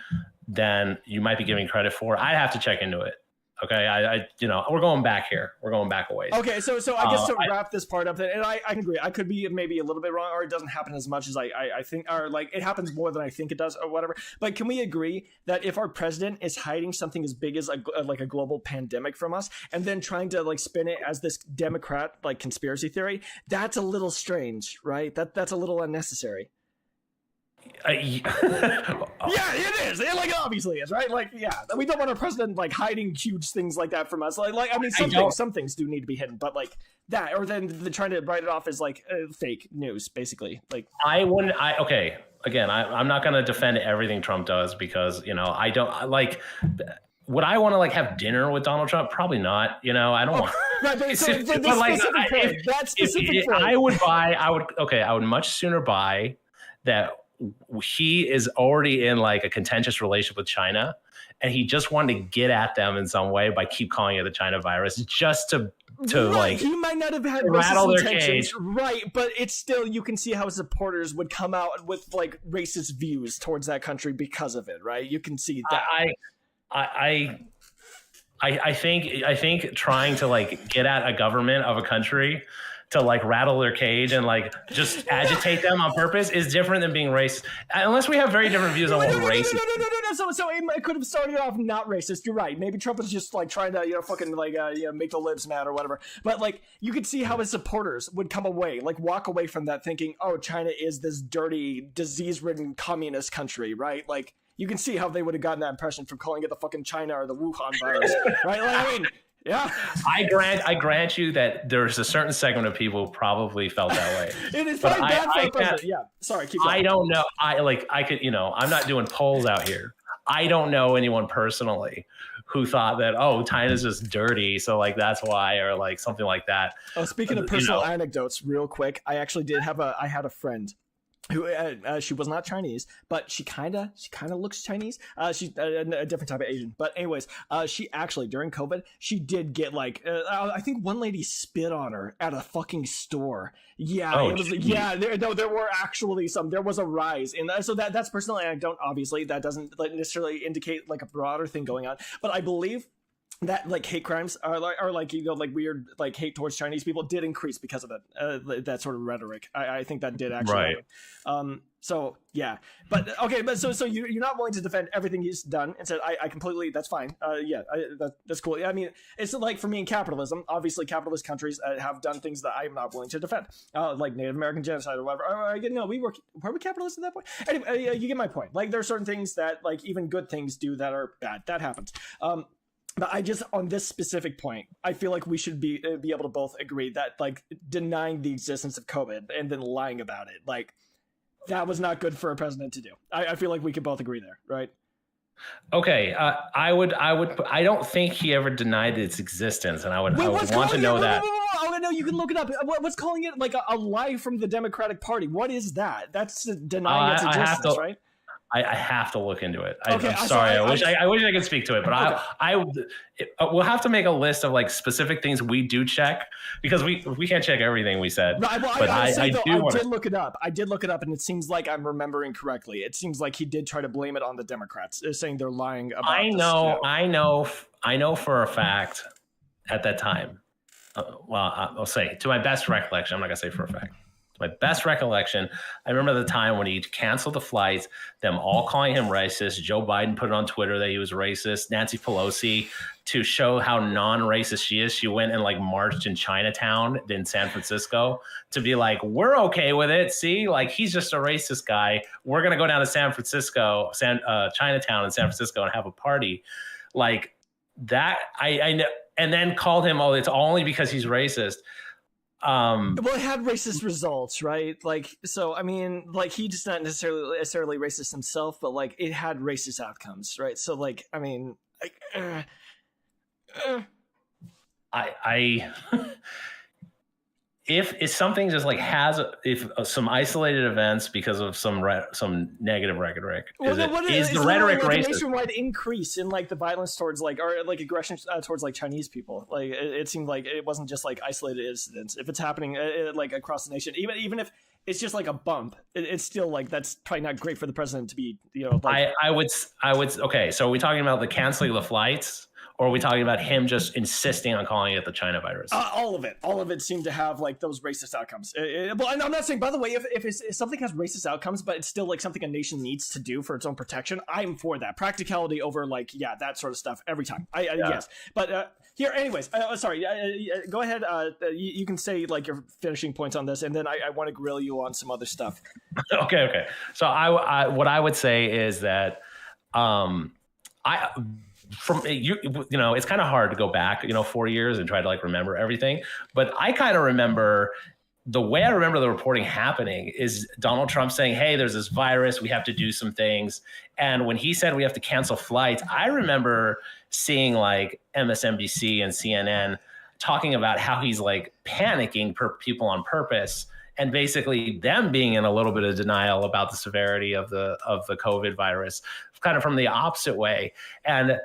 than you might be giving credit for. I have to check into it. Okay, we're going back here. We're going back a ways. Okay, so I guess to wrap this part up, and I can agree. I could be maybe a little bit wrong, or it doesn't happen as much as I think, or like it happens more than I think it does, or whatever. But can we agree that if our president is hiding something as big as a global pandemic from us, and then trying to like spin it as this Democrat like conspiracy theory, that's a little strange, right? That's a little unnecessary. Yeah, it is. It like obviously is, right? Like, yeah, we don't want our president like hiding huge things like that from us. Like I mean, some things do need to be hidden, but like that, or then they're trying to write it off as like fake news, basically. Like, okay. Again, I'm not going to defend everything Trump does because I don't like. Would I want to like have dinner with Donald Trump? Probably not. I don't want. Right, but so for this specific point, that specific point, I would much sooner buy that he is already in like a contentious relationship with China and he just wanted to get at them in some way by keep calling it the China virus just to right. Like he might not have had rattle racist their intentions, cage. right? But it's still, you can see how his supporters would come out with like racist views towards that country because of it, right? You can see that. I think trying to like get at a government of a country to like rattle their cage and like just agitate them on purpose is different than being racist. Unless we have very different views on what racist. No. So it could have started off not racist. You're right. Maybe Trump was just like trying to fucking like make the libs mad or whatever. But like you could see how his supporters would come away, like walk away from that thinking, oh, China is this dirty, disease-ridden communist country, right? Like you can see how they would have gotten that impression from calling it the fucking China or the Wuhan virus, right? Like, I mean. Yeah, I grant you that there's a certain segment of people who probably felt that way. It is probably bad for the president. Yeah, sorry, keep going. I don't know. I could, I'm not doing polls out here. I don't know anyone personally who thought that, oh, China's just dirty, so like that's why, or like something like that. Oh, speaking of personal anecdotes, real quick, I actually I had a friend who she was not Chinese, but she kind of looks Chinese. She's a different type of Asian. But anyways, she actually during COVID, she did get like I think one lady spit on her at a fucking store. Yeah, there were actually some. There was a rise in that. So that's personal anecdote. Obviously, that doesn't necessarily indicate like a broader thing going on. But I believe that like hate crimes are like weird like hate towards Chinese people did increase because of it, that sort of rhetoric. I think that did actually happen. So yeah, but okay, but so you're not willing to defend everything he's done and said I completely, that's fine. That's cool. Yeah, I mean, it's like for me in capitalism, obviously capitalist countries have done things that I'm not willing to defend, like Native American genocide or whatever. No, were we capitalists at that point? Anyway, you get my point. Like there are certain things that like even good things do that are bad. That happens. But I just, on this specific point, I feel like we should be able to both agree that like denying the existence of COVID and then lying about it, like that was not good for a president to do. I feel like we could both agree there, right? Okay, I don't think he ever denied its existence, and I would want to know that. Oh no, you can look it up. What's calling it like a lie from the Democratic Party? What is that? That's denying its existence, right? I have to look into it. Okay, I'm sorry. I wish I could speak to it, but okay. We'll have to make a list of like specific things we do check, because we can't check everything we said. Right, well, but I did look it up. I did look it up, and it seems like I'm remembering correctly. It seems like he did try to blame it on the Democrats, saying they're lying about I know for a fact at that time. I'll say to my best recollection. I'm not gonna say for a fact. My best recollection, I remember the time when he canceled the flights, them all calling him racist. Joe Biden put it on Twitter that he was racist. Nancy Pelosi, to show how non-racist she is, she went and like marched in Chinatown in San Francisco to be like, we're okay with it. See, like he's just a racist guy. We're going to go down to San Francisco, Chinatown in San Francisco and have a party. Like that, I know. And then called him, it's only because he's racist. Well, it had racist results, right? Like, so I mean, like he just not necessarily racist himself, but like it had racist outcomes, right? So like, I mean, I if something just like has some isolated events because of some negative rhetoric, is the rhetoric like racist? A nationwide increase in like the violence towards like or like aggression towards like Chinese people. Like it seemed like it wasn't just like isolated incidents. If it's happening like across the nation, even if it's just like a bump, it's still like that's probably not great for the president to be. Like, I would okay. So are we talking about the canceling of the flights? Or are we talking about him just insisting on calling it the China virus? All of it seemed to have like those racist outcomes. Well, I'm not saying, by the way, if something has racist outcomes, but it's still like something a nation needs to do for its own protection, I'm for that. Practicality over like, that sort of stuff every time. Yes. But here, anyways, sorry, go ahead. You can say like your finishing points on this, and then I want to grill you on some other stuff. Okay. So what I would say is that it's kind of hard to go back 4 years and try to like remember everything, but I kind of remember the way I remember the reporting happening is Donald Trump saying, hey, there's this virus, we have to do some things. And when he said we have to cancel flights, I remember seeing like MSNBC and CNN talking about how he's like panicking people on purpose, and basically them being in a little bit of denial about the severity of the COVID virus, kind of from the opposite way. And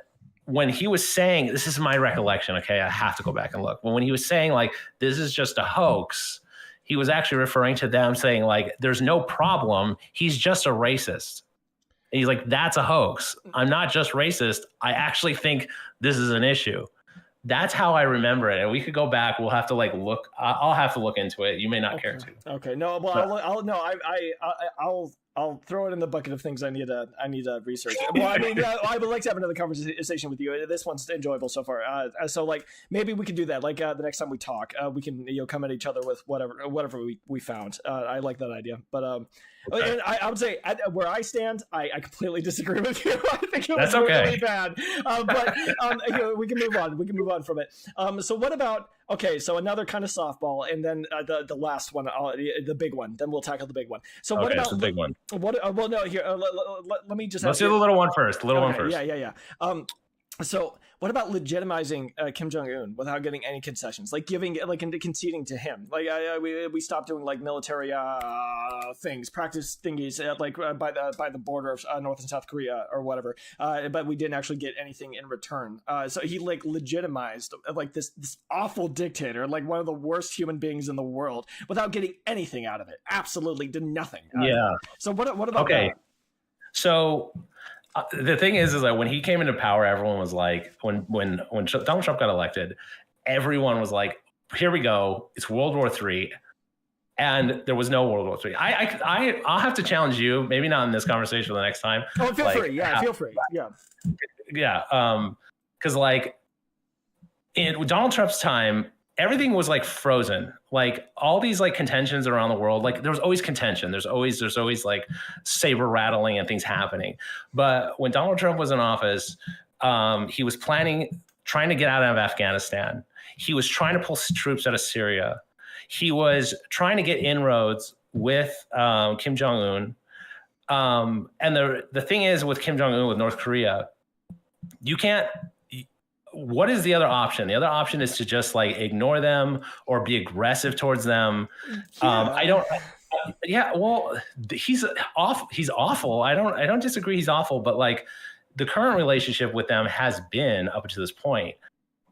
when he was saying, this is my recollection, okay, I have to go back and look. But when he was saying like, this is just a hoax, he was actually referring to them saying like, there's no problem. He's just a racist. And he's like, that's a hoax. I'm not just racist. I actually think this is an issue. That's how I remember it. And we could go back. We'll have to like look. I'll have to look into it. You may not care to. Okay. No. Well, I'll throw it in the bucket of things I need to research. Well, I mean, I would like to have another conversation with you. This one's enjoyable so far. So like maybe we could do that. Like the next time we talk, we can come at each other with whatever we found. I like that idea. But okay. And I would say where I stand, I completely disagree with you. I think it was really bad. But we can move on. We can move on from it. So what about? Okay, so another kind of softball, and then the last one, the big one. Then we'll tackle the big one. So what about the big one? Well, no. Here, let me just. Let's do the little one first. The little one first. Yeah. So what about legitimizing Kim Jong-un without getting any concessions, like conceding to him? Like we stopped doing like military things, practice thingies by the border of North and South Korea or whatever, but we didn't actually get anything in return. So he like legitimized like this awful dictator, like one of the worst human beings in the world, without getting anything out of it. Absolutely did nothing. So what about that? So. The thing is that when he came into power, everyone was like, when Donald Trump got elected, everyone was like, here we go. It's World War III. And there was no World War III. I'll have to challenge you, maybe not in this conversation, the next time. Oh, feel free. Yeah, feel free. Yeah. Yeah. Because like in Donald Trump's time, everything was like frozen. Like all these like contentions around the world, like there was always contention. There's always like saber rattling and things happening. But when Donald Trump was in office, he was trying to get out of Afghanistan. He was trying to pull troops out of Syria. He was trying to get inroads with Kim Jong-un. And the thing is with Kim Jong-un, with North Korea, you can't. What is the other option? The other option is to just like ignore them or be aggressive towards them. Yeah. Yeah, well, he's off. He's awful. I don't disagree. He's awful, but like the current relationship with them has been up to this point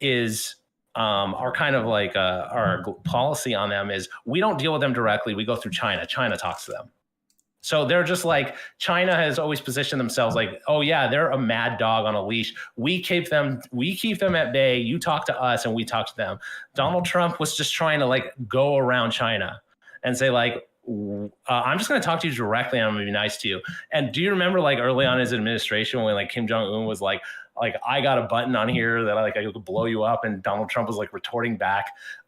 is our kind of like our policy on them is we don't deal with them directly. We go through China. China talks to them. So they're just like China has always positioned themselves like, oh yeah, they're a mad dog on a leash. We keep them at bay. You talk to us and we talk to them. Donald Trump was just trying to like go around China and say like, I'm just going to talk to you directly and I'm going to be nice to you. And do you remember like early on in his administration when like Kim Jong-un was like I got a button on here that I could blow you up, and Donald Trump was like retorting back,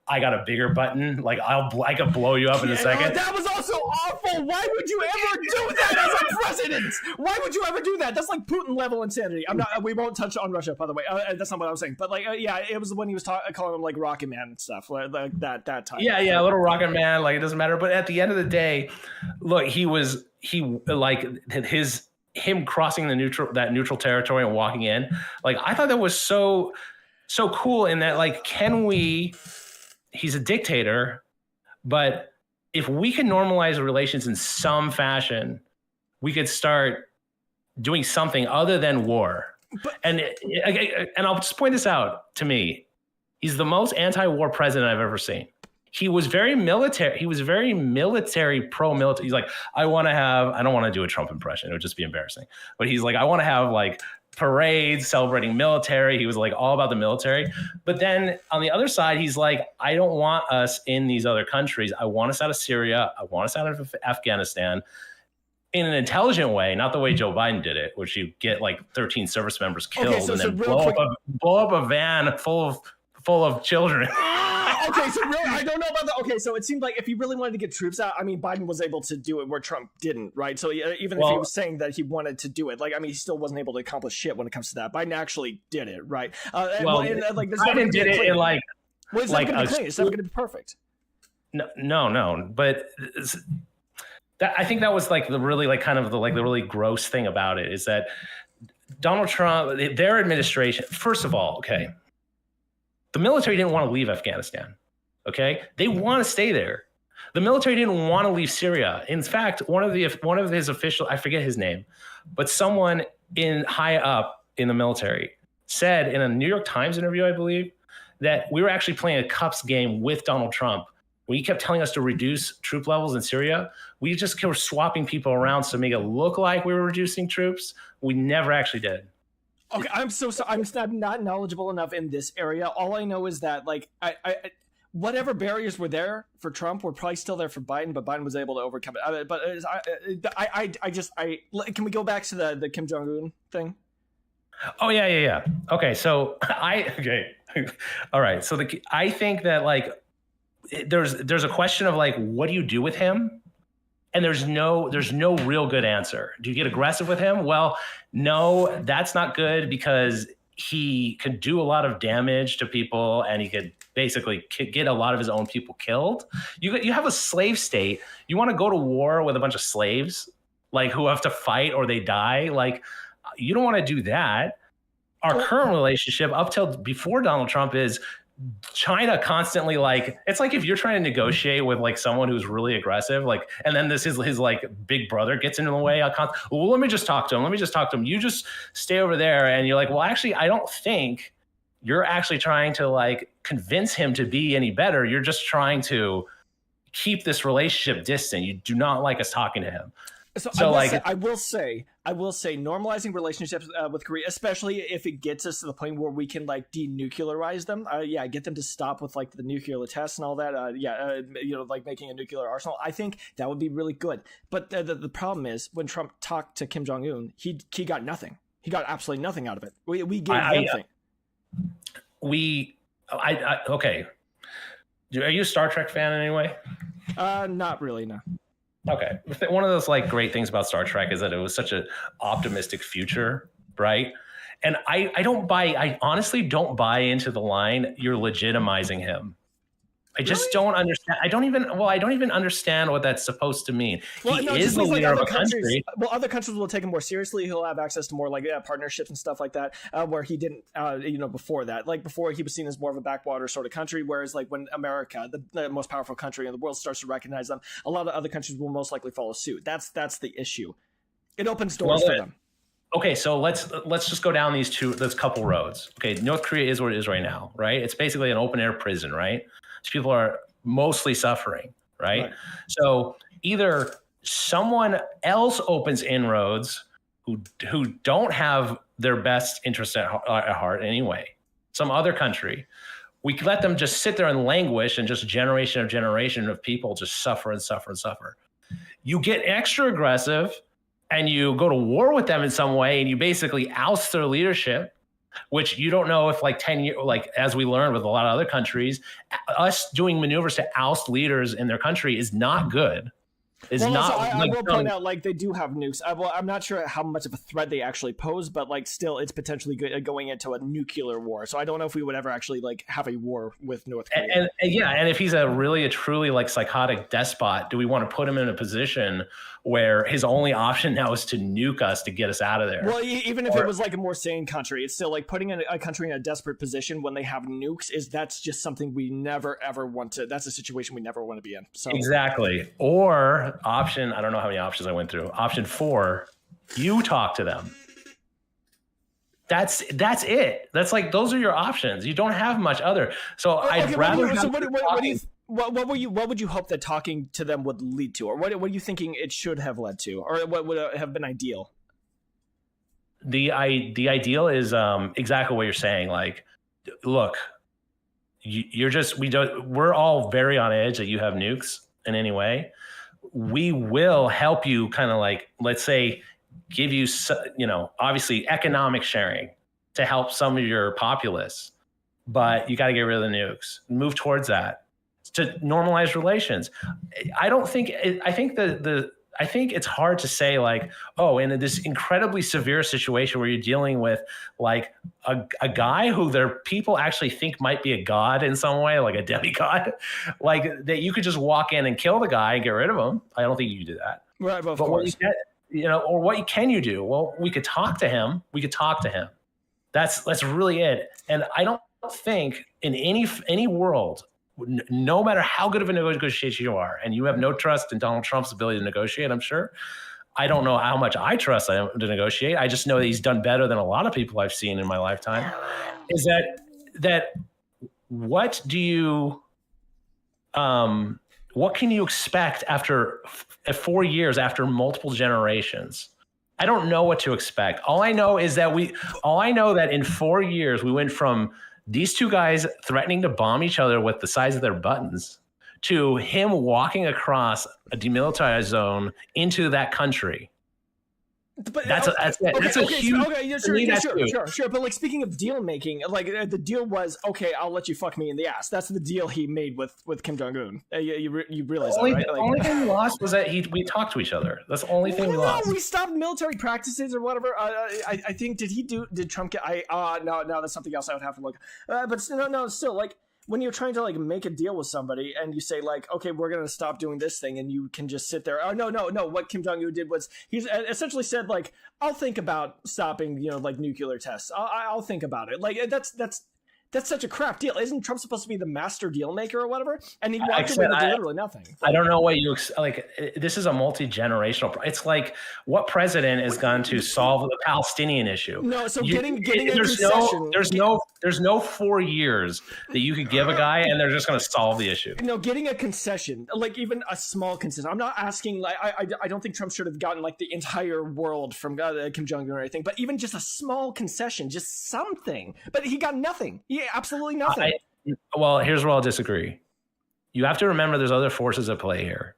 I got a bigger button. Like I could blow you up in a second. That was also awful. Why would you ever do that as a president? Why would you ever do that? That's like Putin level insanity. I'm not. We won't touch on Russia, by the way. That's not what I was saying. But like, yeah, it was when he was calling him like Rocket Man and stuff, like that time. Yeah, a little Rocket Man. Like it doesn't matter. But at the end of the day, look, him crossing that neutral territory and walking in. Like I thought that was so cool in that like he's a dictator, but if we can normalize relations in some fashion, we could start doing something other than war. And I'll just point this out. To me, he's the most anti-war president I've ever seen. He was very military. He was very military, pro-military. He's like, I don't want to do a Trump impression. It would just be embarrassing. But he's like, I want to have like parades celebrating military. He was like all about the military. But then on the other side, he's like, I don't want us in these other countries. I want us out of Syria. I want us out of Afghanistan in an intelligent way, not the way Joe Biden did it, which you get like 13 service members killed and then blow up a van full of children. Okay, so really, I don't know about that. Okay, so it seemed like if he really wanted to get troops out, I mean, Biden was able to do it where Trump didn't, right? So even if he was saying that he wanted to do it, like, I mean, he still wasn't able to accomplish shit when it comes to that. Biden actually did it, right? Biden did it in like... Well, it's not going to be clean. It's never going to be perfect. No. But I think that was like the really like kind of the really gross thing about it is that Donald Trump, their administration, first of all, okay, the military didn't want to leave Afghanistan. Okay, they want to stay there. The military didn't want to leave Syria. In fact, one of his officials, I forget his name, but someone high up in the military said in a New York Times interview, I believe, that we were actually playing a cups game with Donald Trump. When he kept telling us to reduce troop levels in Syria, we just kept swapping people around to make it look like we were reducing troops. We never actually did. Okay, I'm so sorry. I'm not knowledgeable enough in this area. All I know is that like I whatever barriers were there for Trump were probably still there for Biden, but Biden was able to overcome it. But can we go back to the Kim Jong-un thing? Oh yeah. Okay, so all right. So I think that like there's a question of like what do you do with him? And there's no real good answer. Do you get aggressive with him? Well, no, that's not good because he could do a lot of damage to people and he could basically get a lot of his own people killed. You have a slave state. You want to go to war with a bunch of slaves like who have to fight or they die? Like you don't want to do that. Our current relationship up till before Donald Trump is China constantly like it's like if you're trying to negotiate with like someone who's really aggressive like and then this is his like big brother gets in the way well let me just talk to him you just stay over there and you're like well actually I don't think you're actually trying to like convince him to be any better. You're just trying to keep this relationship distant. You do not like us talking to him. So I will say normalizing relationships with Korea, especially if it gets us to the point where we can like denuclearize them. Get them to stop with like the nuclear tests and all that. Like making a nuclear arsenal. I think that would be really good. But the problem is when Trump talked to Kim Jong-un, he got nothing. He got absolutely nothing out of it. We gave him nothing. Okay. Are you a Star Trek fan in any way? Not really, no. Okay. One of those like great things about Star Trek is that it was such an optimistic future, right? And I honestly don't buy into the line, you're legitimizing him. I just don't understand. I don't even understand what that's supposed to mean. Well, He no, it is just the means like leader of other a countries. country. Well, other countries will take him more seriously. He'll have access to more like partnerships and stuff like that, where he didn't, before that. Like before, he was seen as more of a backwater sort of country. Whereas like when America, the most powerful country in the world, starts to recognize them, a lot of other countries will most likely follow suit. That's the issue. It opens doors for them. Okay, so let's just go down these couple roads. Okay, North Korea is what it is right now, right? It's basically an open air prison, right? So people are mostly suffering, right? So either someone else opens inroads who don't have their best interests at heart anyway, some other country. We let them just sit there and languish, and just generation of people just suffer and suffer and suffer. You get extra aggressive and you go to war with them in some way, and you basically oust their leadership, which you don't know if like 10 years, like as we learned with a lot of other countries, us doing maneuvers to oust leaders in their country is not good. I will point out, like, they do have nukes. I'm not sure how much of a threat they actually pose, but like, still, it's potentially going into a nuclear war. So I don't know if we would ever actually like have a war with North Korea. And if he's a truly like psychotic despot, do we want to put him in a position where his only option now is to nuke us to get us out of there? Well, even if it was like a more sane country, it's still like putting a country in a desperate position when they have nukes. That's just something we never ever want to. That's a situation we never want to be in. So exactly. Or option, I don't know how many options I went through. Option 4, you talk to them. That's it. That's like, those are your options. You don't have much other. So I'd rather. What would you hope that talking to them would lead to, or what are you thinking it should have led to, or what would have been ideal? The ideal is exactly what you're saying. Like, look, we're all very on edge that you have nukes in any way. We will help you, kind of like, let's say, give you, obviously economic sharing to help some of your populace, but you got to get rid of the nukes, move towards that to normalize relations. I think it's hard to say like, oh, in this incredibly severe situation where you're dealing with like a guy who their people actually think might be a god in some way, like a demigod, like that you could just walk in and kill the guy and get rid of him. I don't think you can do that. Right, but of course. Or what can you do? Well, we could talk to him. That's really it. And I don't think in any world, no matter how good of a negotiator you are, and you have no trust in Donald Trump's ability to negotiate, I'm sure. I don't know how much I trust him to negotiate. I just know that he's done better than a lot of people I've seen in my lifetime. Is that what do you what can you expect after 4 years, after multiple generations? I don't know what to expect. All I know that in 4 years we went from these two guys threatening to bomb each other with the size of their buttons to him walking across a demilitarized zone into that country. But that's a huge. Sure. But like, speaking of deal making, like the deal was, okay, I'll let you fuck me in the ass. That's the deal he made with Kim Jong Un. You realize that, right? The only thing we lost was that we talked to each other. That's the only thing we lost. We stopped military practices or whatever. I think did Trump get? No, that's something else I would have to look. But no, still like, when you're trying to like make a deal with somebody and you say like, okay, we're going to stop doing this thing, and you can just sit there. Oh, no. What Kim Jong-un did was he essentially said like, I'll think about stopping, like nuclear tests. I'll think about it. Like that's such a crap deal. Isn't Trump supposed to be the master deal maker or whatever? And he walked away with literally nothing. I don't know what you like. This is a multi-generational. It's like, what president is going to solve the Palestinian issue? No, so getting a concession. There's no 4 years that you could give a guy and they're just going to solve the issue. No, getting a concession, like even a small concession. I'm not asking, like, I don't think Trump should have gotten like the entire world from Kim Jong-un or anything, but even just a small concession, just something. But he got nothing. Absolutely nothing. Well, here's where I'll disagree. You have to remember there's other forces at play here.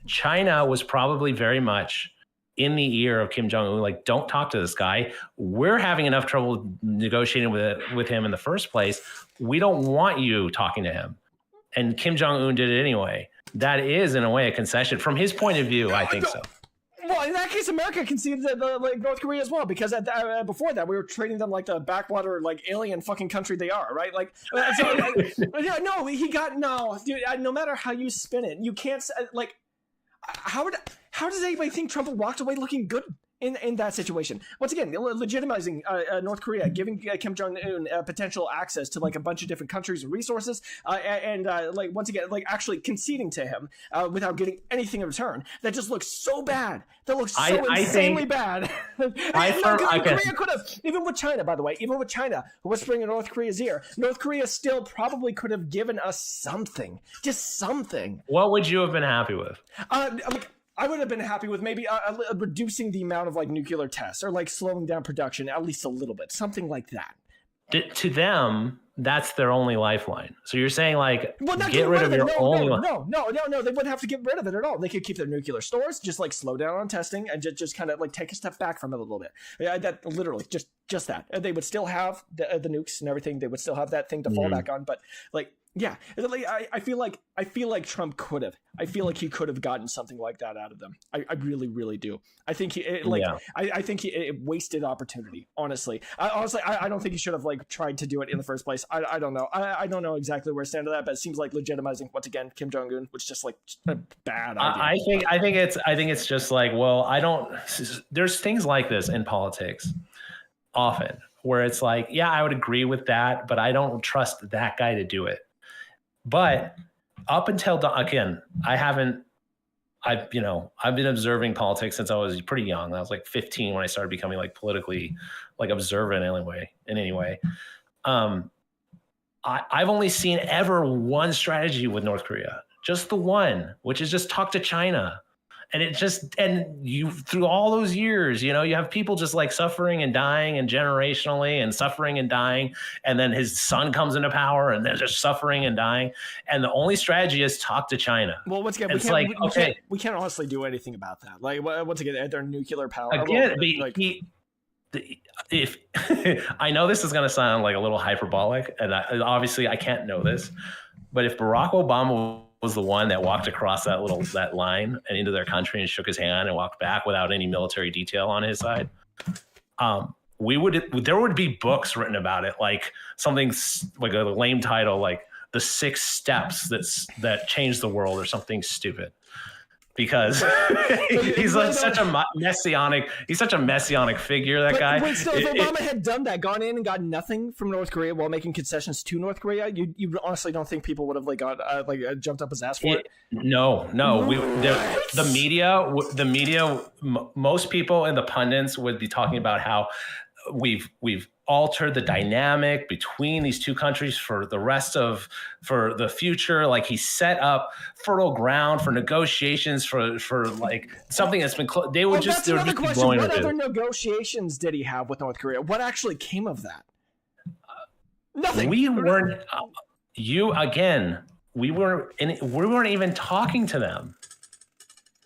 China was probably very much in the ear of Kim Jong-un, like, don't talk to this guy. We're having enough trouble negotiating with him in the first place. We don't want you talking to him. And Kim Jong-un did it anyway. That is, in a way, a concession. From his point of view, I think so. Well, in that case, America conceded like North Korea as well, because before that we were treating them like the backwater, like alien fucking country they are, right? Like, no, dude. No matter how you spin it, you can't like. How does anybody think Trump walked away looking good in that situation? Once again, legitimizing North Korea, giving Kim Jong-un potential access to like a bunch of different countries and resources, and like once again, like actually conceding to him without getting anything in return. That just looks so bad. That looks so insanely bad. Korea could have, even with China, by the way, even with China whispering in North Korea's ear, North Korea still probably could have given us something, just something. What would you have been happy with? I would have been happy with maybe reducing the amount of like nuclear tests, or like slowing down production at least a little bit, something like that. To them, that's their only lifeline. So you're saying like, get rid of your only. No. They wouldn't have to get rid of it at all. They could keep their nuclear stores, just like slow down on testing, and just kind of like take a step back from it a little bit. Yeah, that literally just that. And they would still have the nukes and everything. They would still have that thing to fall back on. But like, yeah, I feel like Trump could have. I feel like he could have gotten something like that out of them. I really, really do. I think I think he wasted opportunity. Honestly, I don't think he should have like tried to do it in the first place. I don't know. I don't know exactly where I stand on that, but it seems like legitimizing once again Kim Jong-un, which is just like a bad idea. I think it's just like, well, there's things like this in politics often where it's like, yeah, I would agree with that, but I don't trust that guy to do it. But up until again, I've been observing politics since I was pretty young. I was like 15 when I started becoming like politically like observant in any way. I've only seen ever one strategy with North Korea, just the one, which is just talk to China. And you through all those years, you have people just like suffering and dying, and generationally and suffering and dying. And then his son comes into power and they're just suffering and dying. And the only strategy is talk to China. Well, once again, we can't honestly do anything about that. Like, once again, their nuclear power. Again, if I know this is going to sound like a little hyperbolic, and obviously I can't know this, but if Barack Obama was the one that walked across that line and into their country and shook his hand and walked back without any military detail on his side, there would be books written about it, like something like a lame title, like The 6 Steps that changed the world, or something stupid. Because he's such a messianic figure, that guy. Wait, so if Obama had done that, gone in and got nothing from North Korea while making concessions to North Korea, you honestly don't think people would have like got jumped up his ass for it? No. The media, most people and the pundits would be talking about how we've altered the dynamic between these two countries for the future. Like, he set up fertile ground for negotiations for like something that's been they would just be blowing what other negotiations did he have with North Korea? What actually came of that? Nothing. We weren't we weren't even talking to them.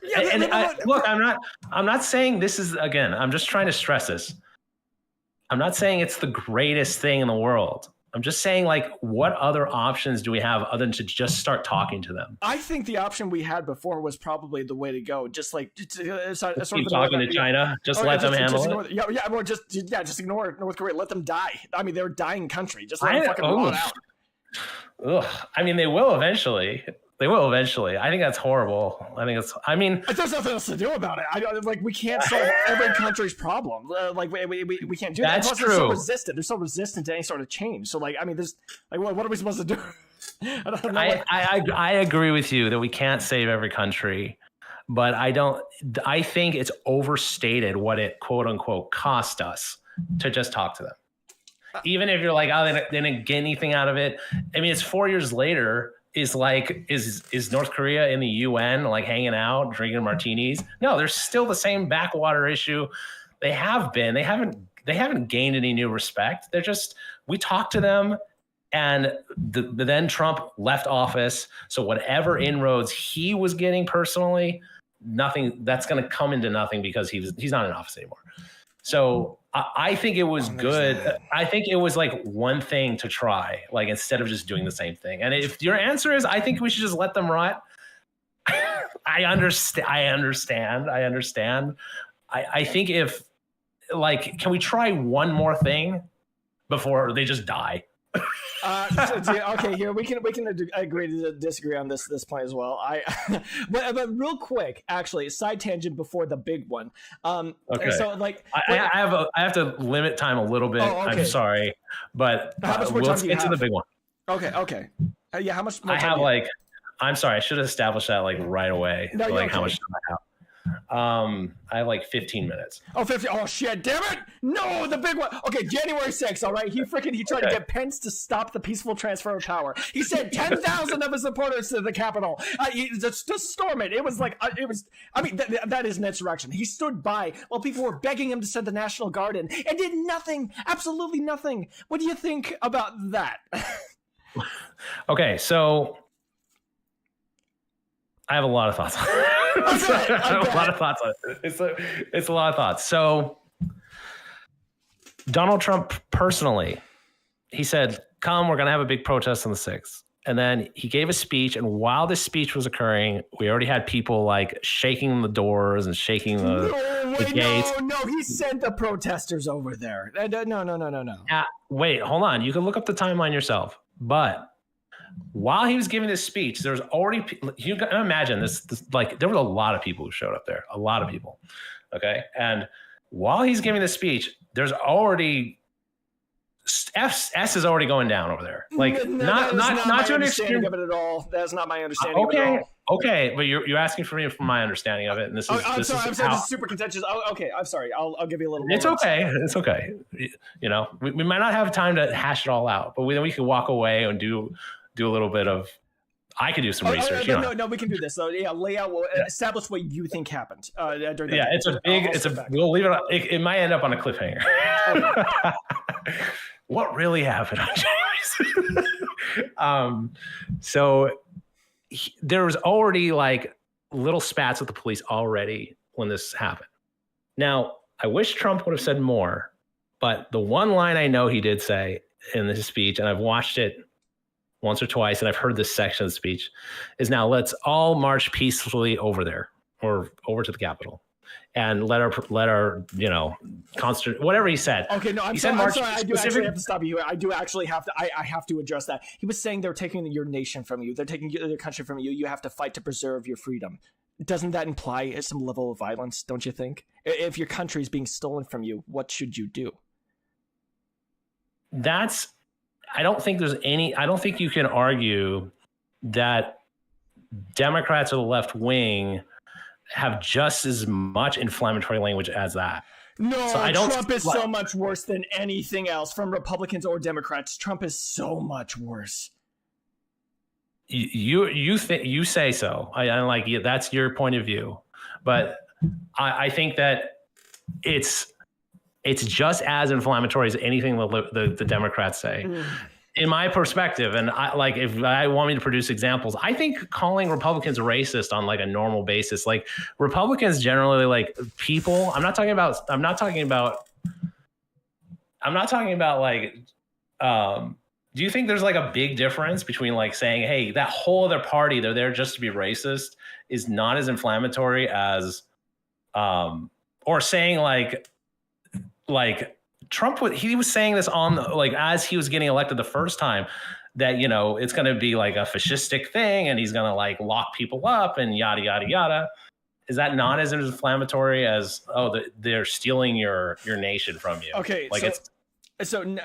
Yeah, look, I'm not saying this is, again, I'm just trying to stress this. I'm not saying it's the greatest thing in the world. I'm just saying, like, what other options do we have other than to just start talking to them? I think the option we had before was probably the way to go. Just like keep talking to China. Just let them handle it. Just ignore North Korea. Let them die. I mean, they're a dying country. Just let them fucking rot out. Ugh. I mean, they will eventually. I think that's horrible. There's nothing else to do about it. We can't solve every country's problem. We can't do that. That's plus, true. They're so resistant to any sort of change. So there's what are we supposed to do? I don't know. I agree with you that we can't save every country, but I think it's overstated what it quote unquote cost us to just talk to them. Even if you're like, oh, they didn't get anything out of it. I mean, it's 4 years later. Is North Korea in the UN, like, hanging out, drinking martinis? No, there's still the same backwater issue. They haven't gained any new respect. We talked to them, and then Trump left office. So whatever inroads he was getting personally, nothing, that's going to come into nothing because he's not in office anymore. So I think it was good. I think it was like one thing to try, like, instead of just doing the same thing. And if your answer is, I think we should just let them rot, I understand. I think if like, can we try one more thing before they just die? Okay, here we can agree to disagree on this point as well. But real quick, actually, side tangent before the big one. Okay. So like, I have to limit time a little bit. Oh, okay. I'm sorry, but how much more time do you get to have? the big one. Okay. Yeah, how much more I time have do you like, I'm sorry, I should have established that like right away. No, like okay. how much time I have. I have like 15 minutes. Oh, 50. Oh, shit. Damn it. No, the big one. Okay, January 6th, all right? He tried to get Pence to stop the peaceful transfer of power. He sent 10,000 of his supporters to the Capitol to storm it. It was like, that is an insurrection. He stood by while people were begging him to send the National Guard in and did nothing, absolutely nothing. What do you think about that? Okay, so I have a lot of thoughts on it. I have a lot of thoughts on it. It's a lot of thoughts. So Donald Trump personally, he said, come, we're going to have a big protest on the 6th. And then he gave a speech. And while this speech was occurring, we already had people like shaking the doors and shaking the gates. No, he sent the protesters over there. No. Wait, hold on. You can look up the timeline yourself. But while he was giving this speech, there's already, you can imagine this, like there were a lot of people who showed up there, a lot of people. Okay. And while he's giving this speech, there's already S is already going down over there. Like not to an extent of it at all. That's not my understanding. Of it at all. Okay, but you're asking for me for my understanding of it, and this is. I'm sorry. I'm saying this is super contentious. Okay, I'm sorry. I'll give you a little. It's okay. It's okay. You know, we might not have time to hash it all out, but then we could walk away and do a little bit of. I could do some research. No, we can do this. So lay out. Establish what you think happened during that. Yeah, we'll leave it. It might end up on a cliffhanger. Okay. What really happened on January? So there was already like little spats with the police already when this happened. Now, I wish Trump would have said more, but the one line I know he did say in his speech, and I've watched it once or twice, and I've heard this section of the speech, is now let's all march peacefully over there or over to the Capitol. And let our constant whatever he said. Okay, no, I'm sorry. I do actually have to stop you. I do actually have to. I have to address that. He was saying they're taking your nation from you. They're taking your country from you. You have to fight to preserve your freedom. Doesn't that imply some level of violence? Don't you think? If your country is being stolen from you, what should you do? I don't think you can argue that Democrats or the left wing have just as much inflammatory language as that. No, so Trump is so much worse than anything else from Republicans or Democrats. Trump is so much worse. You say so. I like that's your point of view, but I think that it's just as inflammatory as anything the Democrats say. In my perspective, and if I want me to produce examples, I think calling Republicans racist on like a normal basis, like Republicans generally like people. I'm not talking about like. Do you think there's like a big difference between like saying, hey, that whole other party, they're there just to be racist, is not as inflammatory as, or saying like. Trump he was saying this on as he was getting elected the first time that it's going to be like a fascistic thing and he's going to like lock people up and yada yada yada. Is that not as inflammatory as they're stealing your nation from you? Okay,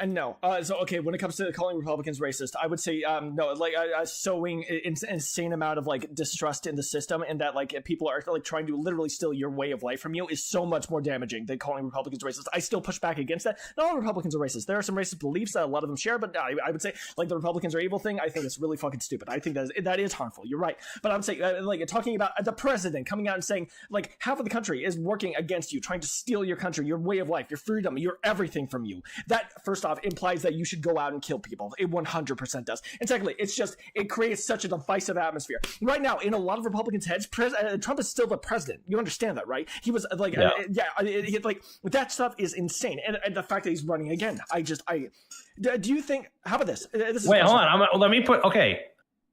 no. Okay, when it comes to calling Republicans racist, I would say no. Like sowing insane amount of like distrust in the system, and that like people are like trying to literally steal your way of life from you is so much more damaging than calling Republicans racist. I still push back against that. Not all Republicans are racist. There are some racist beliefs that a lot of them share, but I would say like the Republicans are evil thing. I think it's really fucking stupid. I think that is harmful. You're right, but I'm saying like talking about the president coming out and saying like half of the country is working against you, trying to steal your country, your way of life, your freedom, your everything from you. That first off implies that you should go out and kill people. It 100% does. And secondly, it creates such a divisive atmosphere. Right now, in a lot of Republicans' heads, Trump is still the president. You understand that, right? He was like, like that stuff is insane. And the fact that he's running again, do you think, how about this? Wait, hold on. Let me put, okay.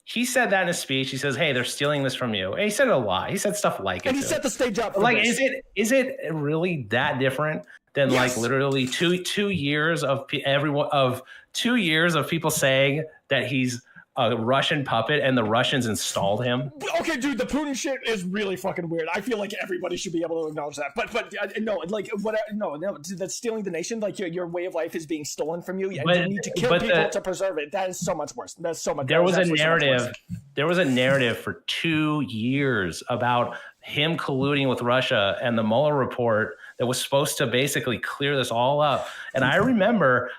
he said that in a speech. He says, "Hey, they're stealing this from you." And he said it a lot. He said stuff like it. And he set the stage up. Like, is it really that different than like literally two years of 2 years of people saying that he's a Russian puppet and the Russians installed him? Okay, dude, the Putin shit is really fucking weird. I feel like everybody should be able to acknowledge that. But no, like what? No, that's stealing the nation. Like your way of life is being stolen from you, and you need to kill people to preserve it. That is so much worse. That's so much. There was a narrative. There was a narrative for 2 years about him colluding with Russia and the Mueller report that was supposed to basically clear this all up. And I remember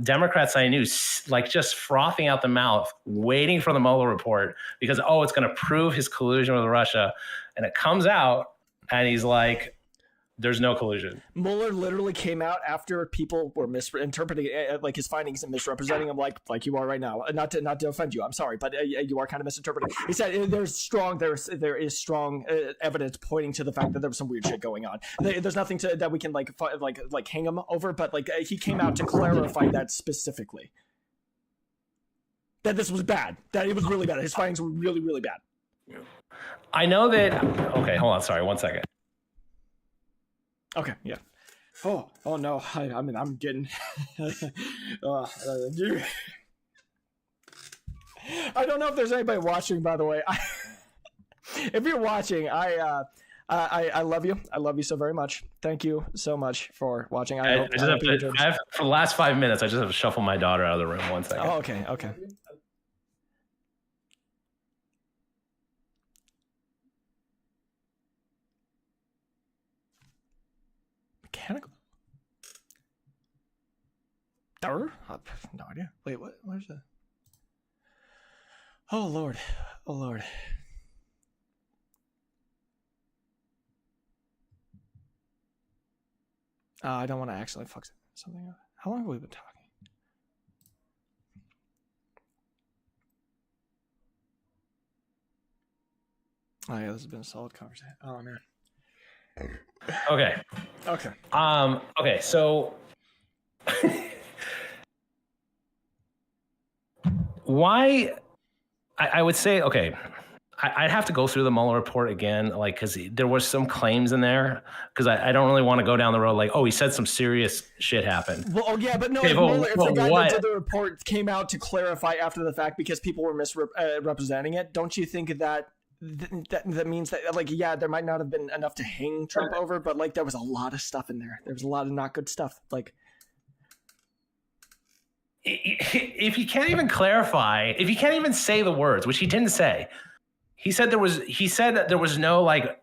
Democrats I knew like just frothing out the mouth, waiting for the Mueller report because, it's going to prove his collusion with Russia. And it comes out and he's like, there's no collusion. Mueller literally came out after people were misinterpreting like his findings and misrepresenting them like you are right now. Not to offend you, I'm sorry, but you are kind of misinterpreting. He said there is strong evidence pointing to the fact that there was some weird shit going on. There's nothing that we can like hang him over, but like he came out to clarify that specifically. That this was bad. That it was really bad. His findings were really, really bad. I know that. Okay, hold on. Sorry, 1 second. Okay, yeah. Oh no. I mean, I'm getting. I don't know if there's anybody watching. By the way, if you're watching, I love you. I love you so very much. Thank you so much for watching. For the last 5 minutes, I just have to shuffle my daughter out of the room. 1 second. Oh, okay. Mechanical? No idea. Wait, what? Where's the? Oh Lord. I don't want to accidentally fuck something up. How long have we been talking? Oh yeah, this has been a solid conversation. Oh man. Okay. Okay. So, why? I would say, okay, I'd have to go through the Mueller report again, like, because there was some claims in there. Because I don't really want to go down the road like, he said some serious shit happened. Well, yeah, but no, okay, if the guy that did the report came out to clarify after the fact because people were misrepresenting it, don't you think that means that, like, yeah, there might not have been enough to hang Trump over, but like there was a lot of stuff in there. There was a lot of not good stuff. Like, if he can't even clarify, if he can't even say the words, which he didn't say, he said there was no like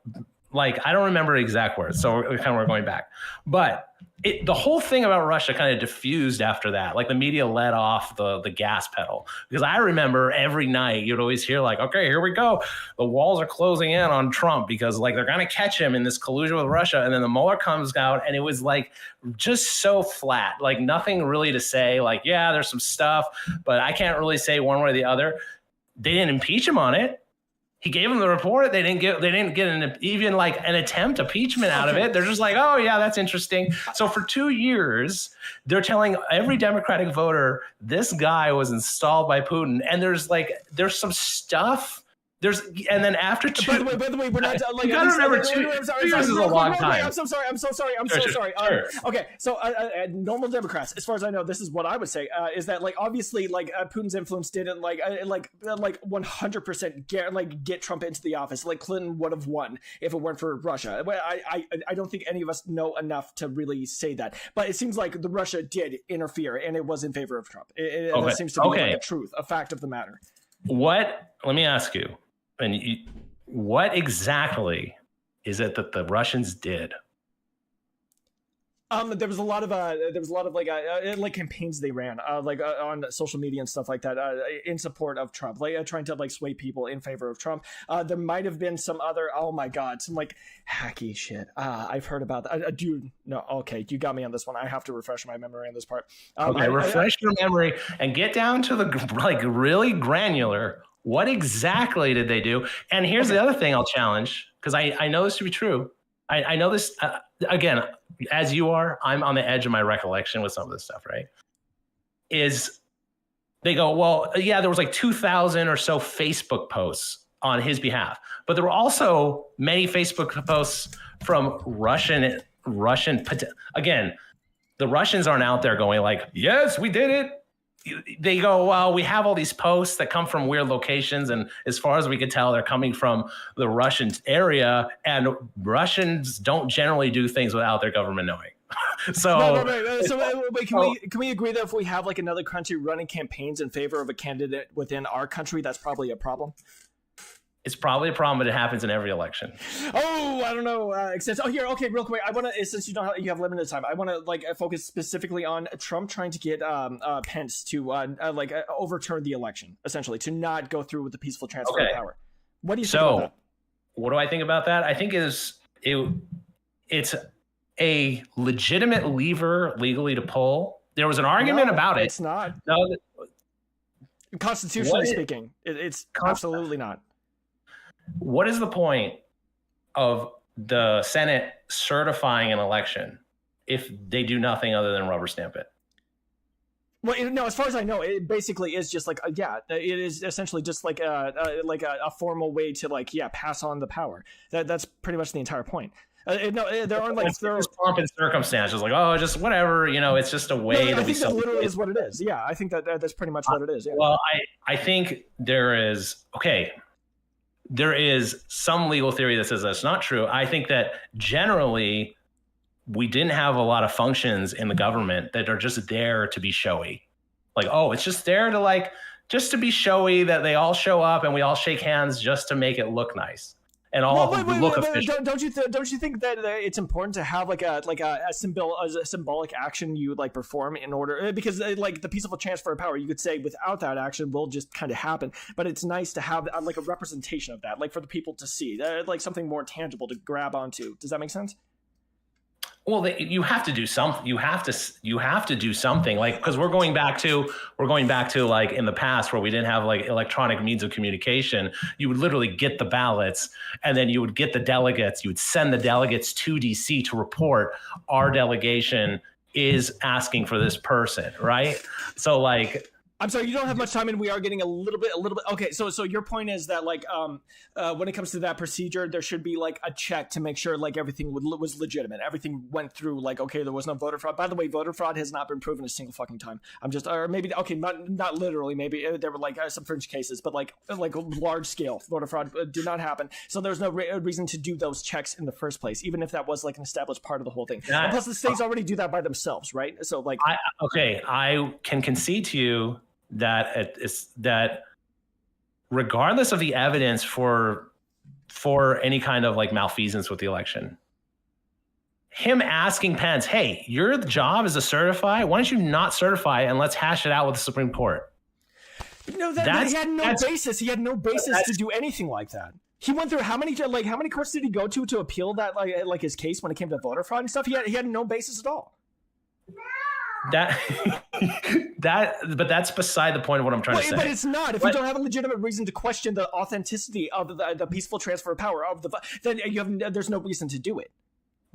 I don't remember exact words, so we're going back, but the whole thing about Russia kind of diffused after that. Like the media let off the gas pedal, because I remember every night you'd always hear like, okay, here we go. The walls are closing in on Trump because like they're going to catch him in this collusion with Russia. And then the Mueller comes out and it was like just so flat, like nothing really to say. Like, yeah, there's some stuff, but I can't really say one way or the other. They didn't impeach him on it. He gave them the report. They didn't get even like an attempt impeachment out of it. They're just like, oh yeah, that's interesting. So for 2 years, they're telling every Democratic voter this guy was installed by Putin. And there's some stuff. And then after two. By the way, we're not like. You gotta remember, 2 years is a long time. I'm so sorry. Sure. Okay, so normal Democrats, as far as I know, this is what I would say is that like obviously like Putin's influence didn't like 100% get Trump into the office. Like Clinton would have won if it weren't for Russia. I don't think any of us know enough to really say that, but it seems like the Russia did interfere and it was in favor of Trump. That seems to be like a truth, a fact of the matter. Let me ask you. And what exactly is it that the Russians did? There was a lot of like campaigns they ran on social media and stuff like that in support of Trump, like trying to like sway people in favor of Trump. There might have been some other some like hacky shit. I've heard about that. Dude, no, okay, you got me on this one. I have to refresh my memory on this part. Refresh your memory and get down to the like really granular. What exactly did they do? And here's the other thing I'll challenge, because I know this to be true. I know this, again, as you are, I'm on the edge of my recollection with some of this stuff, right? Is They go, well, yeah, there was like 2,000 or so Facebook posts on his behalf, but there were also many Facebook posts from Russian. Again, the Russians aren't out there going like, yes, we did it. They go, well, we have all these posts that come from weird locations, and as far as we can tell, they're coming from the Russian area, and Russians don't generally do things without their government knowing. So, wait, can we agree that if we have like another country running campaigns in favor of a candidate within our country, that's probably a problem? It's probably a problem, but it happens in every election. Oh, I don't know. Okay, real quick. I want to, since you have limited time, I want to like focus specifically on Trump trying to get Pence to overturn the election, essentially, to not go through with the peaceful transfer of power. What do you think about that? What do I think about that? I think it's a legitimate lever legally to pull. There was an argument about it. It's not. No, constitutionally speaking, it's absolutely not. What is the point of the Senate certifying an election if they do nothing other than rubber stamp it? Well, no, as far as I know, it basically is just like, it is essentially just like a formal way to pass on the power. That's pretty much the entire point. There aren't like pomp and circumstances, like, oh, just whatever, it's just a way. I think that literally is what it is. Yeah, I think that's pretty much what it is. Yeah. Well, I think there is some legal theory that says that's not true. I think that generally we didn't have a lot of functions in the government that are just there to be showy. Like, oh, it's just there to just to be showy, that they all show up and we all shake hands just to make it look nice. And all look official. Don't you think that it's important to have a symbolic action you perform in order, because the peaceful transfer of power, you could say without that action will just kind of happen, but it's nice to have a representation of that, for the people to see, something more tangible to grab onto. Does that make sense? Well, you have to do something. You have to do something, because we're going back to in the past where we didn't have electronic means of communication. You would literally get the ballots, and then you would get the delegates. You would send the delegates to DC to report our delegation is asking for this person, right? So I'm sorry, you don't have much time, and we are getting a little bit. Okay, so your point is that when it comes to that procedure, there should be a check to make sure everything was legitimate. Everything went through okay, there was no voter fraud. By the way, voter fraud has not been proven a single fucking time. Or maybe not literally. Maybe there were some fringe cases, but large scale voter fraud did not happen. So there's no reason to do those checks in the first place, even if that was an established part of the whole thing. And plus, the states already do that by themselves, right? So I can concede to you that regardless of the evidence for any kind of malfeasance with the election, him asking Pence, hey, your job is to certify, why don't you not certify and let's hash it out with the Supreme Court? No, he had no basis. He had no basis to do anything like that. He went through how many courts did he go to appeal that his case when it came to voter fraud and stuff? He had no basis at all. But that's beside the point of what I'm trying to say. But it's not. If you don't have a legitimate reason to question the authenticity of the peaceful transfer of power then there's no reason to do it.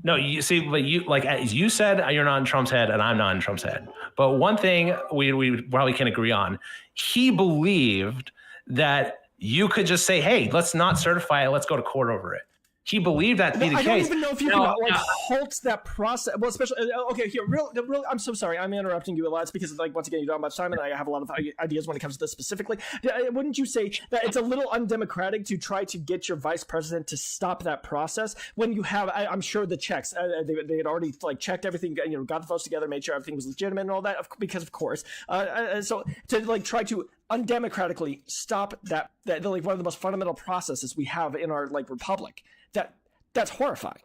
No, you see, but as you said, you're not in Trump's head, and I'm not in Trump's head. But one thing we probably can agree on: he believed that you could just say, "Hey, let's not certify it. Let's go to court over it." He believed that to be the case. I don't even know if you can halt that process. Well, especially okay. Here, I'm so sorry. I'm interrupting you a lot. It's because once again you don't have much time, and I have a lot of ideas when it comes to this specifically. Wouldn't you say that it's a little undemocratic to try to get your vice president to stop that process when you have? I'm sure the checks they had already checked everything. Got the votes together, made sure everything was legitimate and all that. Because of course, so to try to undemocratically stop that one of the most fundamental processes we have in our republic. That's horrifying.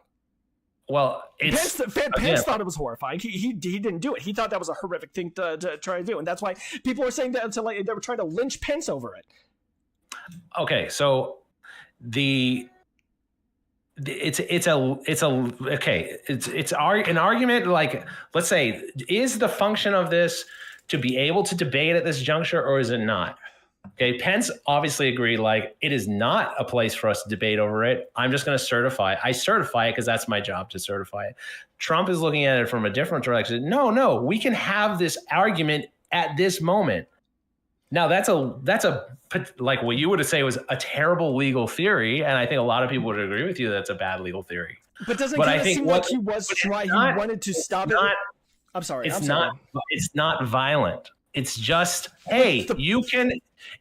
Well, Pence thought it was horrifying. He didn't do it. He thought that was a horrific thing to try to do, and that's why people were saying that they were trying to lynch Pence over it. Okay, so it's an argument. Let's say, is the function of this to be able to debate at this juncture, or is it not? Okay, Pence obviously agreed, it is not a place for us to debate over it. I'm just going to certify. I certify it because that's my job to certify it. Trump is looking at it from a different direction. No, we can have this argument at this moment. Now that's a like what you would say was a terrible legal theory, and I think a lot of people would agree with you that it's a bad legal theory. But doesn't it kind of seem like he was trying? He wanted to stop it. I'm sorry. It's not violent. It's just, hey, you can.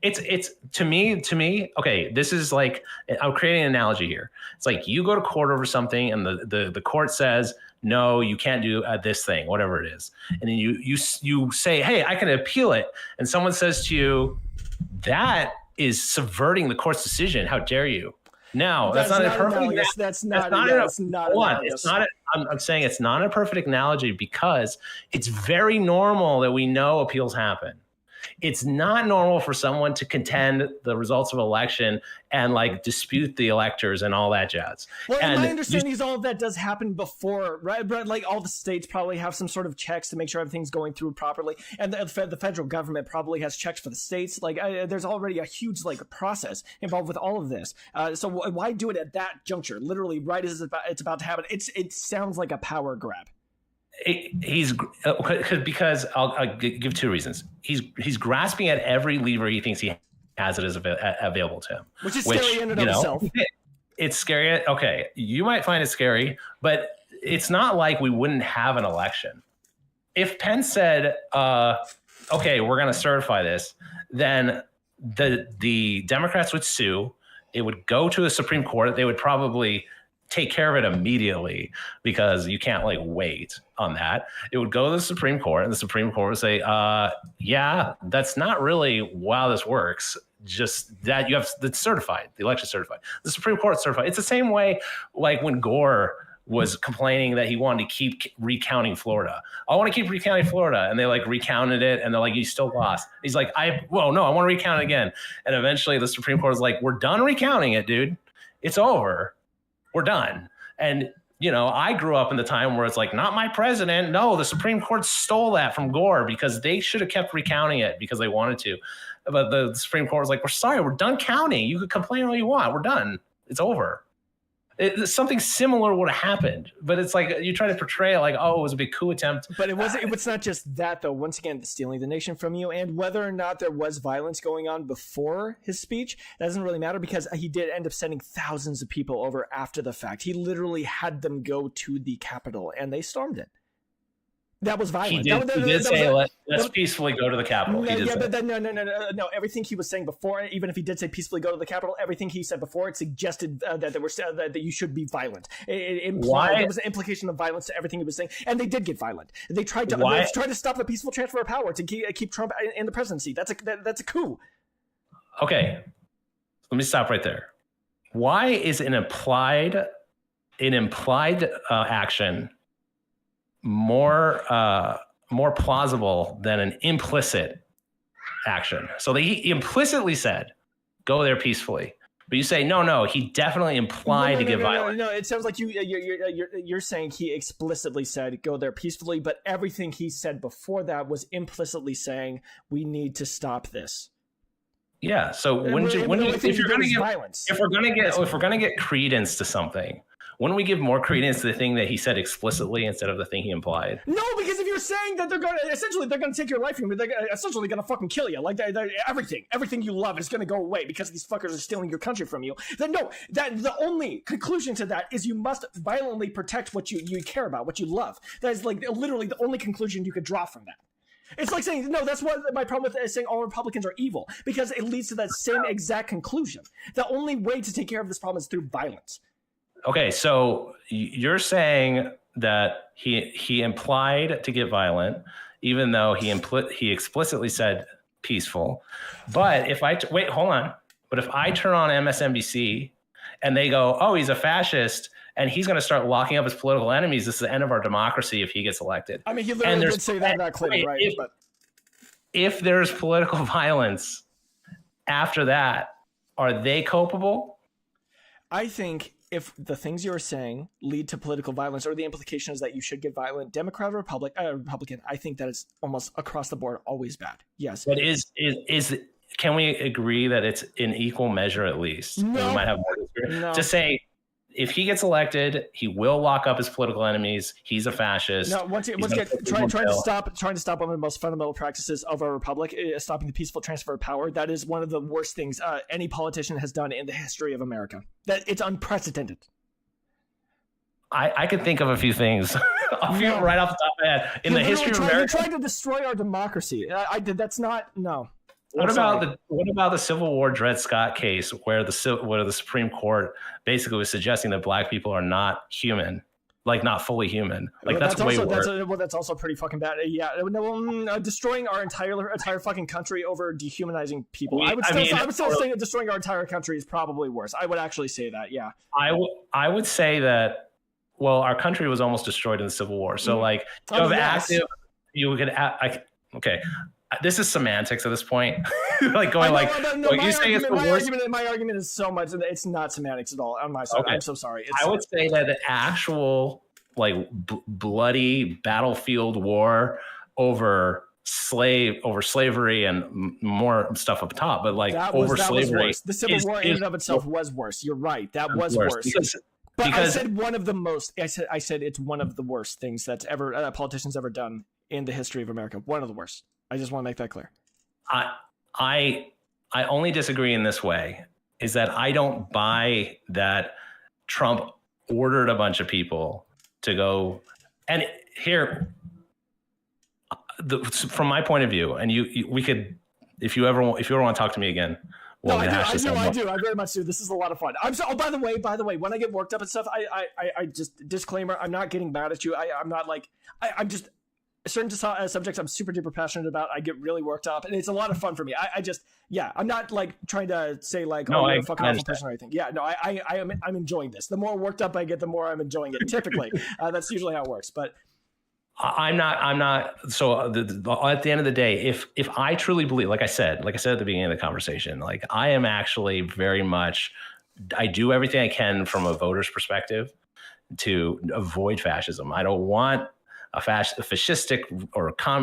It's to me. Okay, this is like, I'm creating an analogy here. It's like you go to court over something, and the court says, no, you can't do this thing, whatever it is, and then you say, hey, I can appeal it, and someone says to you, that is subverting the court's decision. How dare you? Now, that's not a perfect. That's not analogous. It's not. I'm saying it's not a perfect analogy because it's very normal that we know appeals happen. It's not normal for someone to contend the results of election and like dispute the electors and all that jazz. Well, and my understanding is all of that does happen before, right? But like all the states probably have some sort of checks to make sure everything's going through properly, and the federal government probably has checks for the states. Like there's already a huge like process involved with all of this. So why do it at that juncture? Literally, right as it's about to happen. It sounds like a power grab. Because I'll give two reasons. He's grasping at every lever he thinks he has it as available to him, which is scary in and of itself. It's scary. Okay, you might find it scary, but it's not like we wouldn't have an election. If Penn said, "Okay, we're going to certify this," then the Democrats would sue. It would go to the Supreme Court. They would probably take care of it immediately because you can't like wait on that. It would go to the Supreme Court, and the Supreme Court would say, yeah, that's not really how this works. Just that you have it's certified, the election certified. The Supreme Court certified. It's the same way like when Gore was complaining that he wanted to keep recounting Florida. I want to keep recounting Florida. And they like recounted it and they're like, you still lost. He's like, no, I want to recount it again. And eventually the Supreme Court was like, we're done recounting it, dude. It's over. We're done. And, you know, I grew up in the time where it's like, not my president. No, the Supreme Court stole that from Gore because they should have kept recounting it because they wanted to. But the Supreme Court was like, we're sorry, we're done counting. You could complain all you want. We're done. It's over. Something similar would have happened, but it's like you try to portray it like, oh, it was a big coup attempt. But it wasn't. It's not just that, though. Once again, stealing the nation from you, and whether or not there was violence going on before his speech, that doesn't really matter because he did end up sending thousands of people over after the fact. He literally had them go to the Capitol, and they stormed it. That was violent. He did say, let's peacefully go to the Capitol. No. Everything he was saying before, even if he did say peacefully go to the Capitol, everything he said before, it suggested that there were that you should be violent. It implied there was an implication of violence to everything he was saying, and they did get violent. They tried to stop the peaceful transfer of power to keep Trump in the presidency. That's a coup. Okay, let me stop right there. Why is an implied action more plausible than an implicit action? So he implicitly said, go there peacefully. But you say, no, he definitely implied to give violence. No, it sounds like you're saying he explicitly said, go there peacefully, but everything he said before that was implicitly saying, we need to stop this. Yeah, so if we're going to get credence to something, wouldn't we give more credence to the thing that he said explicitly instead of the thing he implied? No, because if you're saying that they're going to take your life from you, they're essentially going to fucking kill you. Like everything you love is going to go away because these fuckers are stealing your country from you. Then no, that the only conclusion to that is you must violently protect what you care about, what you love. That is like literally the only conclusion you could draw from that. It's like saying, no, that's what my problem with saying all Republicans are evil, because it leads to that same exact conclusion. The only way to take care of this problem is through violence. Okay, so you're saying that he implied to get violent, even though he explicitly said peaceful. But if I turn on MSNBC and they go, oh, he's a fascist and he's going to start locking up his political enemies, this is the end of our democracy if he gets elected. I mean, he literally did say that not clearly, right? If there's political violence after that, are they culpable? I think if the things you're saying lead to political violence, or the implication is that you should get violent, Democrat or Republican, I think that it's almost across the board always bad. Yes. But can we agree that it's in equal measure at least? No. We might have more to say if he gets elected, he will lock up his political enemies. He's a fascist. No, once again, trying to stop one of the most fundamental practices of our republic, stopping the peaceful transfer of power. That is one of the worst things any politician has done in the history of America. That it's unprecedented. I could think of a few things right off the top of my head in the history of America. You're trying to destroy our democracy. That's not no. What about the Civil War Dred Scott case, where the Supreme Court basically was suggesting that black people are not human, like not fully human? Like that's way worse. That's also pretty fucking bad. Yeah, destroying our entire fucking country over dehumanizing people. I would still say that destroying our entire country is probably worse. I would actually say that. Yeah. I would say that. Well, our country was almost destroyed in the Civil War, so like okay. This is semantics at this point. Like going my argument is so much that it's not semantics at all on my side. Okay. I'm so sorry. I would say that the actual like bloody battlefield war over slavery and more stuff up top, but like slavery. Was the Civil War in and of itself was worse. You're right. That was worse. But I said one of the most. I said it's one of the worst things that's ever politicians ever done in the history of America. One of the worst. I just want to make that clear. I only disagree in this way, is that I don't buy that Trump ordered a bunch of people to go. And here, from my point of view, and we could, if you ever want to talk to me again. Well, I do. I very much do. This is a lot of fun. By the way, when I get worked up and stuff, I just disclaimer. I'm not getting mad at you. I'm not like I'm just. Certain subjects I'm super duper passionate about, I get really worked up, and it's a lot of fun for me. I'm not like trying to say like, you're a fucking awful person or anything. Yeah, no, I'm enjoying this. The more worked up I get, the more I'm enjoying it. Typically, that's usually how it works. But I'm not. So at the end of the day, if I truly believe, like I said at the beginning of the conversation, like I am actually very much, I do everything I can from a voter's perspective to avoid fascism. I don't want a fascistic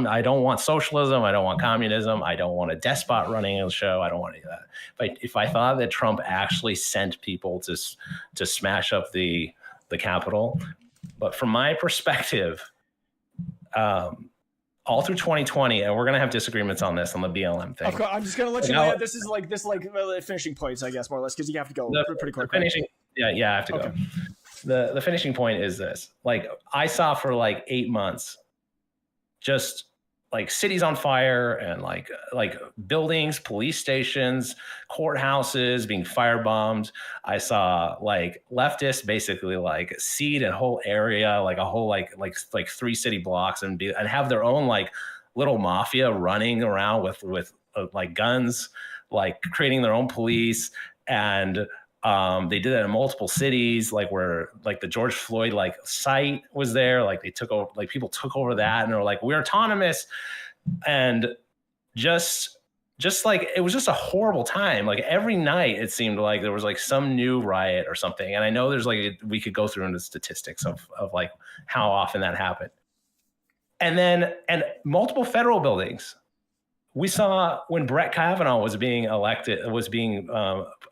I don't want socialism. I don't want communism. I don't want a despot running the show. I don't want any of that. But if I thought that Trump actually sent people to smash up the Capitol, but from my perspective, all through 2020, and we're going to have disagreements on this, on the BLM thing. Of course, I'm just going to let you know this is finishing points, I guess, more or less, because you have to go pretty quickly. I have to go. The finishing point is this. Like, I saw for like 8 months, just like cities on fire and like buildings, police stations, courthouses being firebombed. I saw like leftists basically like cede a whole area, like a whole like 3 city blocks, and have their own like little mafia running around with like guns, like creating their own police. And they did that in multiple cities, like where like the George Floyd like site was there, like they took over, like people took over that, and they're like, we're autonomous. And just like, it was just a horrible time. Like every night it seemed like there was like some new riot or something. And I know there's like, we could go through into statistics of like how often that happened. And multiple federal buildings. We saw when Brett Kavanaugh was being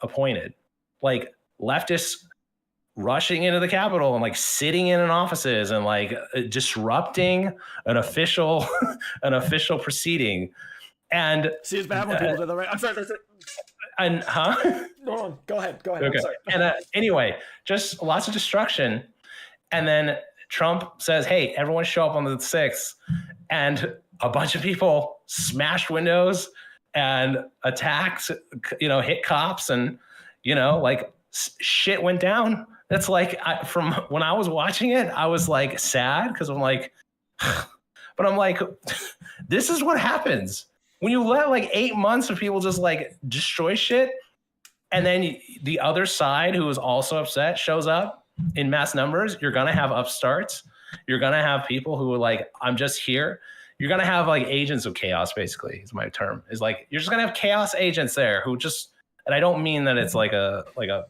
appointed, like leftists rushing into the Capitol and like sitting in offices and like disrupting an official proceeding. And see, it's bad when people do that, right? I'm sorry. And Go ahead. Okay. I'm sorry. And anyway, just lots of destruction. And then Trump says, "Hey, everyone show up on the 6th," and a bunch of people smashed windows and attacked, hit cops, and like shit went down. That's like, from when I was watching it, I was like sad because I'm like, but I'm like, this is what happens when you let like 8 months of people just like destroy shit. And then the other side, who is also upset, shows up in mass numbers. You're going to have upstarts. You're going to have people who are like, I'm just here. You're going to have like agents of chaos, basically, is my term. Is like, you're just going to have chaos agents there who just, and I don't mean that it's like it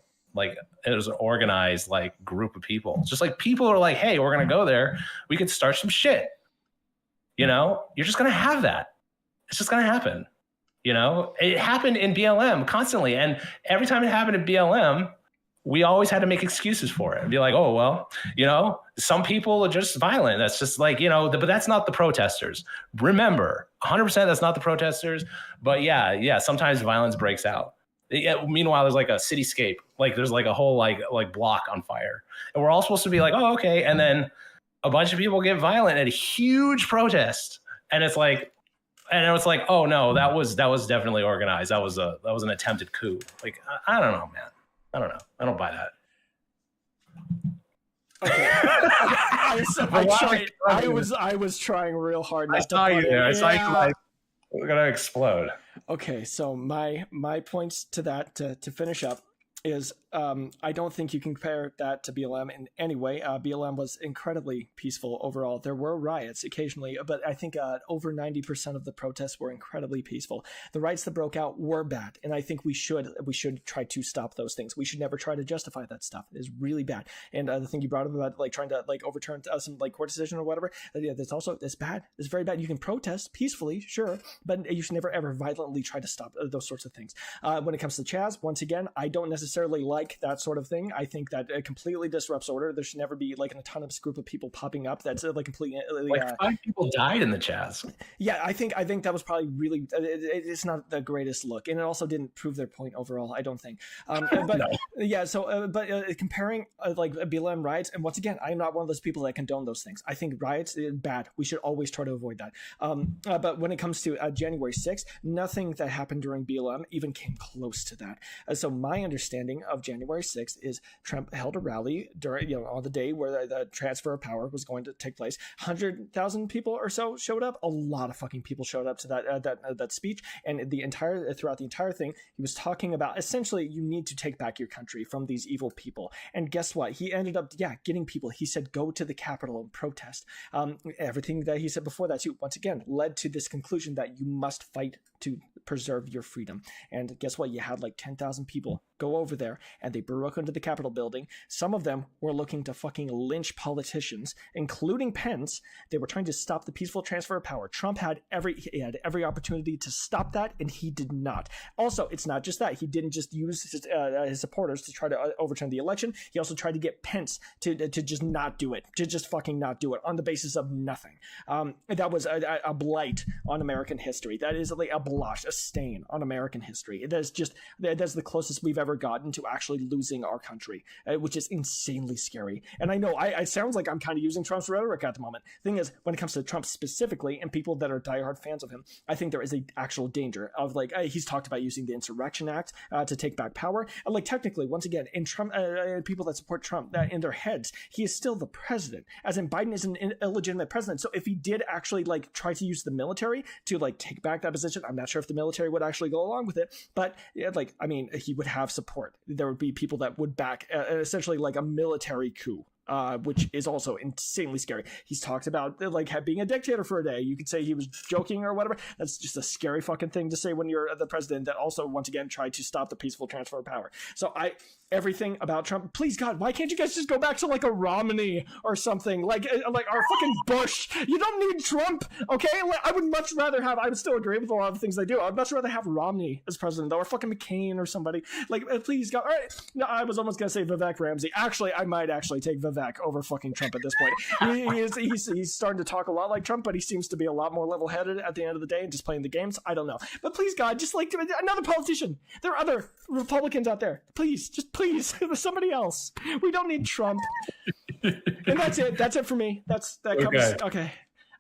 was an organized like group of people. It's just like people are like, hey, we're going to go there. We could start some shit. You're just going to have that. It's just going to happen. It happened in BLM constantly. And every time it happened in BLM, we always had to make excuses for it and be like, oh, well, some people are just violent. That's just like, but that's not the protesters. Remember, 100% that's not the protesters. But yeah, sometimes violence breaks out. Yeah, meanwhile, there's like a cityscape, like there's like a whole like block on fire. And we're all supposed to be like, oh, okay. And then a bunch of people get violent at a huge protest. And it's like, oh no, that was definitely organized. That was an attempted coup. Like, I don't know, man. I don't know. I don't buy that. Okay. I was trying real hard. I saw you there. I saw you like, we're gonna explode. Okay, so my points to that to finish up is I don't think you can compare that to BLM in any way. BLM was incredibly peaceful overall. There were riots occasionally, but I think over 90% of the protests were incredibly peaceful. The riots that broke out were bad, and I think we should try to stop those things. We should never try to justify that stuff. It is really bad. And the thing you brought up about like trying to like overturn some like court decision or whatever, that's bad. It's very bad. You can protest peacefully, sure, but you should never ever violently try to stop those sorts of things. When it comes to Chaz, once again, I don't necessarily like that sort of thing. I think that it completely disrupts order. There should never be like an autonomous group of people popping up. That's like completely. Like 5 people died in the Chaz. Yeah, I think that was probably really. It's not the greatest look, and it also didn't prove their point overall. I don't think. But no. Yeah, so comparing like BLM riots, and once again, I'm not one of those people that condone those things. I think riots are bad. We should always try to avoid that. But when it comes to January 6th, nothing that happened during BLM even came close to that. So my understanding of January 6th is Trump held a rally during, on the day where the transfer of power was going to take place. 100,000 people or so showed up. A lot of fucking people showed up to that speech, and throughout the entire thing, he was talking about essentially you need to take back your country from these evil people. And guess what? He ended up getting people. He said go to the Capitol and protest. Everything that he said before that too, once again, led to this conclusion that you must fight to preserve your freedom. And guess what? You had like 10,000 people go over there, and they broke into the Capitol building. Some of them were looking to fucking lynch politicians, including Pence. They were trying to stop the peaceful transfer of power. Trump had every opportunity to stop that, and he did not. Also, it's not just that. He didn't just use his supporters to try to overturn the election. He also tried to get Pence to just not do it, to just fucking not do it on the basis of nothing. That was a blight on American history. That is like a blush, a stain on American history. That's the closest we've ever gotten to actually losing our country, which is insanely scary. And I know it sounds like I'm kind of using Trump's rhetoric at the moment. Thing is, when it comes to Trump specifically and people that are diehard fans of him, I think there is an actual danger of like he's talked about using the Insurrection Act to take back power. And like technically, once again, in Trump, people that support Trump, in their heads, he is still the president. As in, Biden is an illegitimate president. So if he did actually like try to use the military to like take back that position, I'm not sure if the military would actually go along with it. But he would have support. There would be people that would back essentially like a military coup. Which is also insanely scary. He's talked about like being a dictator for a day. You could say he was joking or whatever. That's just a scary fucking thing to say when you're the president that also once again tried to stop the peaceful transfer of power. So everything about Trump, please God, why can't you guys just go back to like a Romney or something like our fucking Bush? You don't need Trump, okay? I would much rather have. I would still agree with a lot of the things they do. I'd much rather have Romney as president or fucking McCain or somebody. Like please God. All right. No, I was almost gonna say Vivek Ramsey. Actually, I might actually take Vivek over fucking Trump at this point. He's starting to talk a lot like Trump, but he seems to be a lot more level-headed at the end of the day and just playing the games. I don't know. But please, God, just like another politician. There are other Republicans out there. Please, somebody else. We don't need Trump. And that's it. That's it for me. That covers. Okay.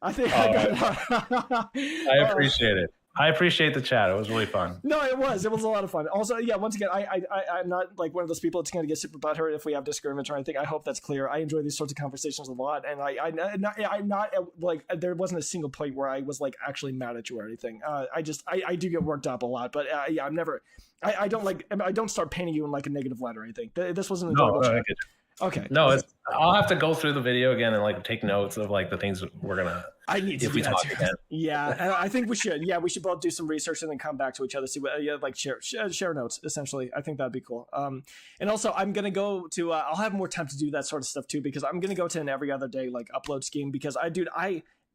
I think I appreciate it. I appreciate the chat. It was really fun. No, it was a lot of fun. Also, yeah, once again, I'm not like one of those people that's going to get super butthurt if we have disagreements or anything. I hope that's clear. I enjoy these sorts of conversations a lot, and I'm not like there wasn't a single point where I was like actually mad at you or anything. I do get worked up a lot, but yeah, I'm never. I don't start painting you in like a negative light or anything. This wasn't a double chat. Okay. No, I'll have to go through the video again and like take notes of like the things we're gonna. I need to. If we talk again. Yeah, I think we should. Yeah, we should both do some research and then come back to each other. See what, like share notes. Essentially, I think that'd be cool. And also I'm gonna go to. I'll have more time to do that sort of stuff too because I'm gonna go to an every other day like upload scheme because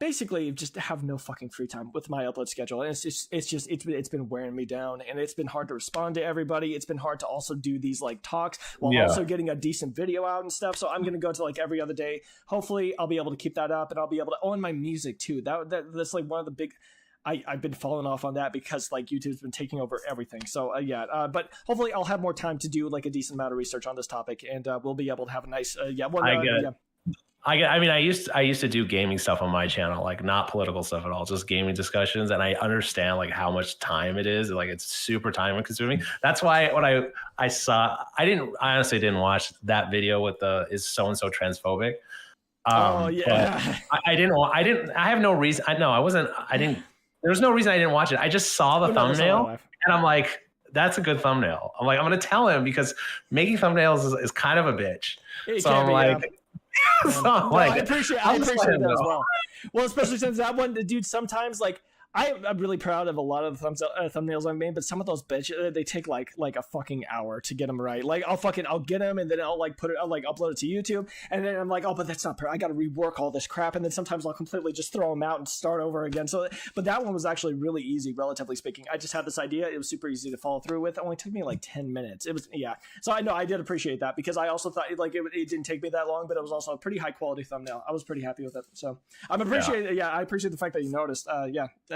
basically just have no fucking free time with my upload schedule. And it's been wearing me down, and it's been hard to respond to everybody. It's been hard to also do these like talks while also getting a decent video out and stuff. So I'm going to go to like every other day. Hopefully I'll be able to keep that up, and I'll be able to own my music too. That's like one of the big, I've been falling off on that because like YouTube's been taking over everything. So but hopefully I'll have more time to do like a decent amount of research on this topic, and we'll be able to have a nice, I mean, I used to do gaming stuff on my channel, like not political stuff at all, just gaming discussions. And I understand like how much time it is. Like it's super time consuming. That's why when I saw, I honestly didn't watch that video with is so-and-so transphobic. I have no reason. There was no reason I didn't watch it. I just saw the thumbnail and I'm like, that's a good thumbnail. I'm like, I'm going to tell him because making thumbnails is kind of a bitch. So I'm like, I appreciate that as well. Well, especially since that one, dude, sometimes like I'm really proud of a lot of the thumbnails I've made, but some of those bitches, they take like a fucking hour to get them right. Like I'll get them and then I'll like upload it to YouTube, and then I'm like, oh, but that's not I got to rework all this crap, and then sometimes I'll completely just throw them out and start over again. So, but that one was actually really easy, relatively speaking. I just had this idea; it was super easy to follow through with. It only took me like 10 minutes. It was So I know I did appreciate that because I also thought like it didn't take me that long, but it was also a pretty high quality thumbnail. I was pretty happy with it. So I appreciate the fact that you noticed.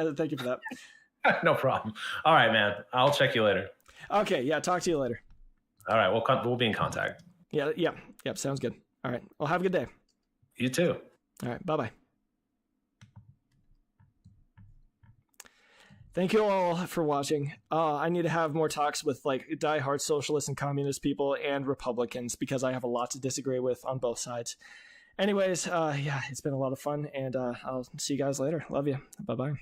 Thank you for that. No problem. All right, man. I'll check you later. Okay. Yeah. Talk to you later. All right. We'll be in contact. Yeah. Sounds good. All right. Well, have a good day. You too. All right. Bye-bye. Thank you all for watching. I need to have more talks with like diehard socialist and communist people and Republicans because I have a lot to disagree with on both sides. Anyways, it's been a lot of fun, and I'll see you guys later. Love you. Bye-bye.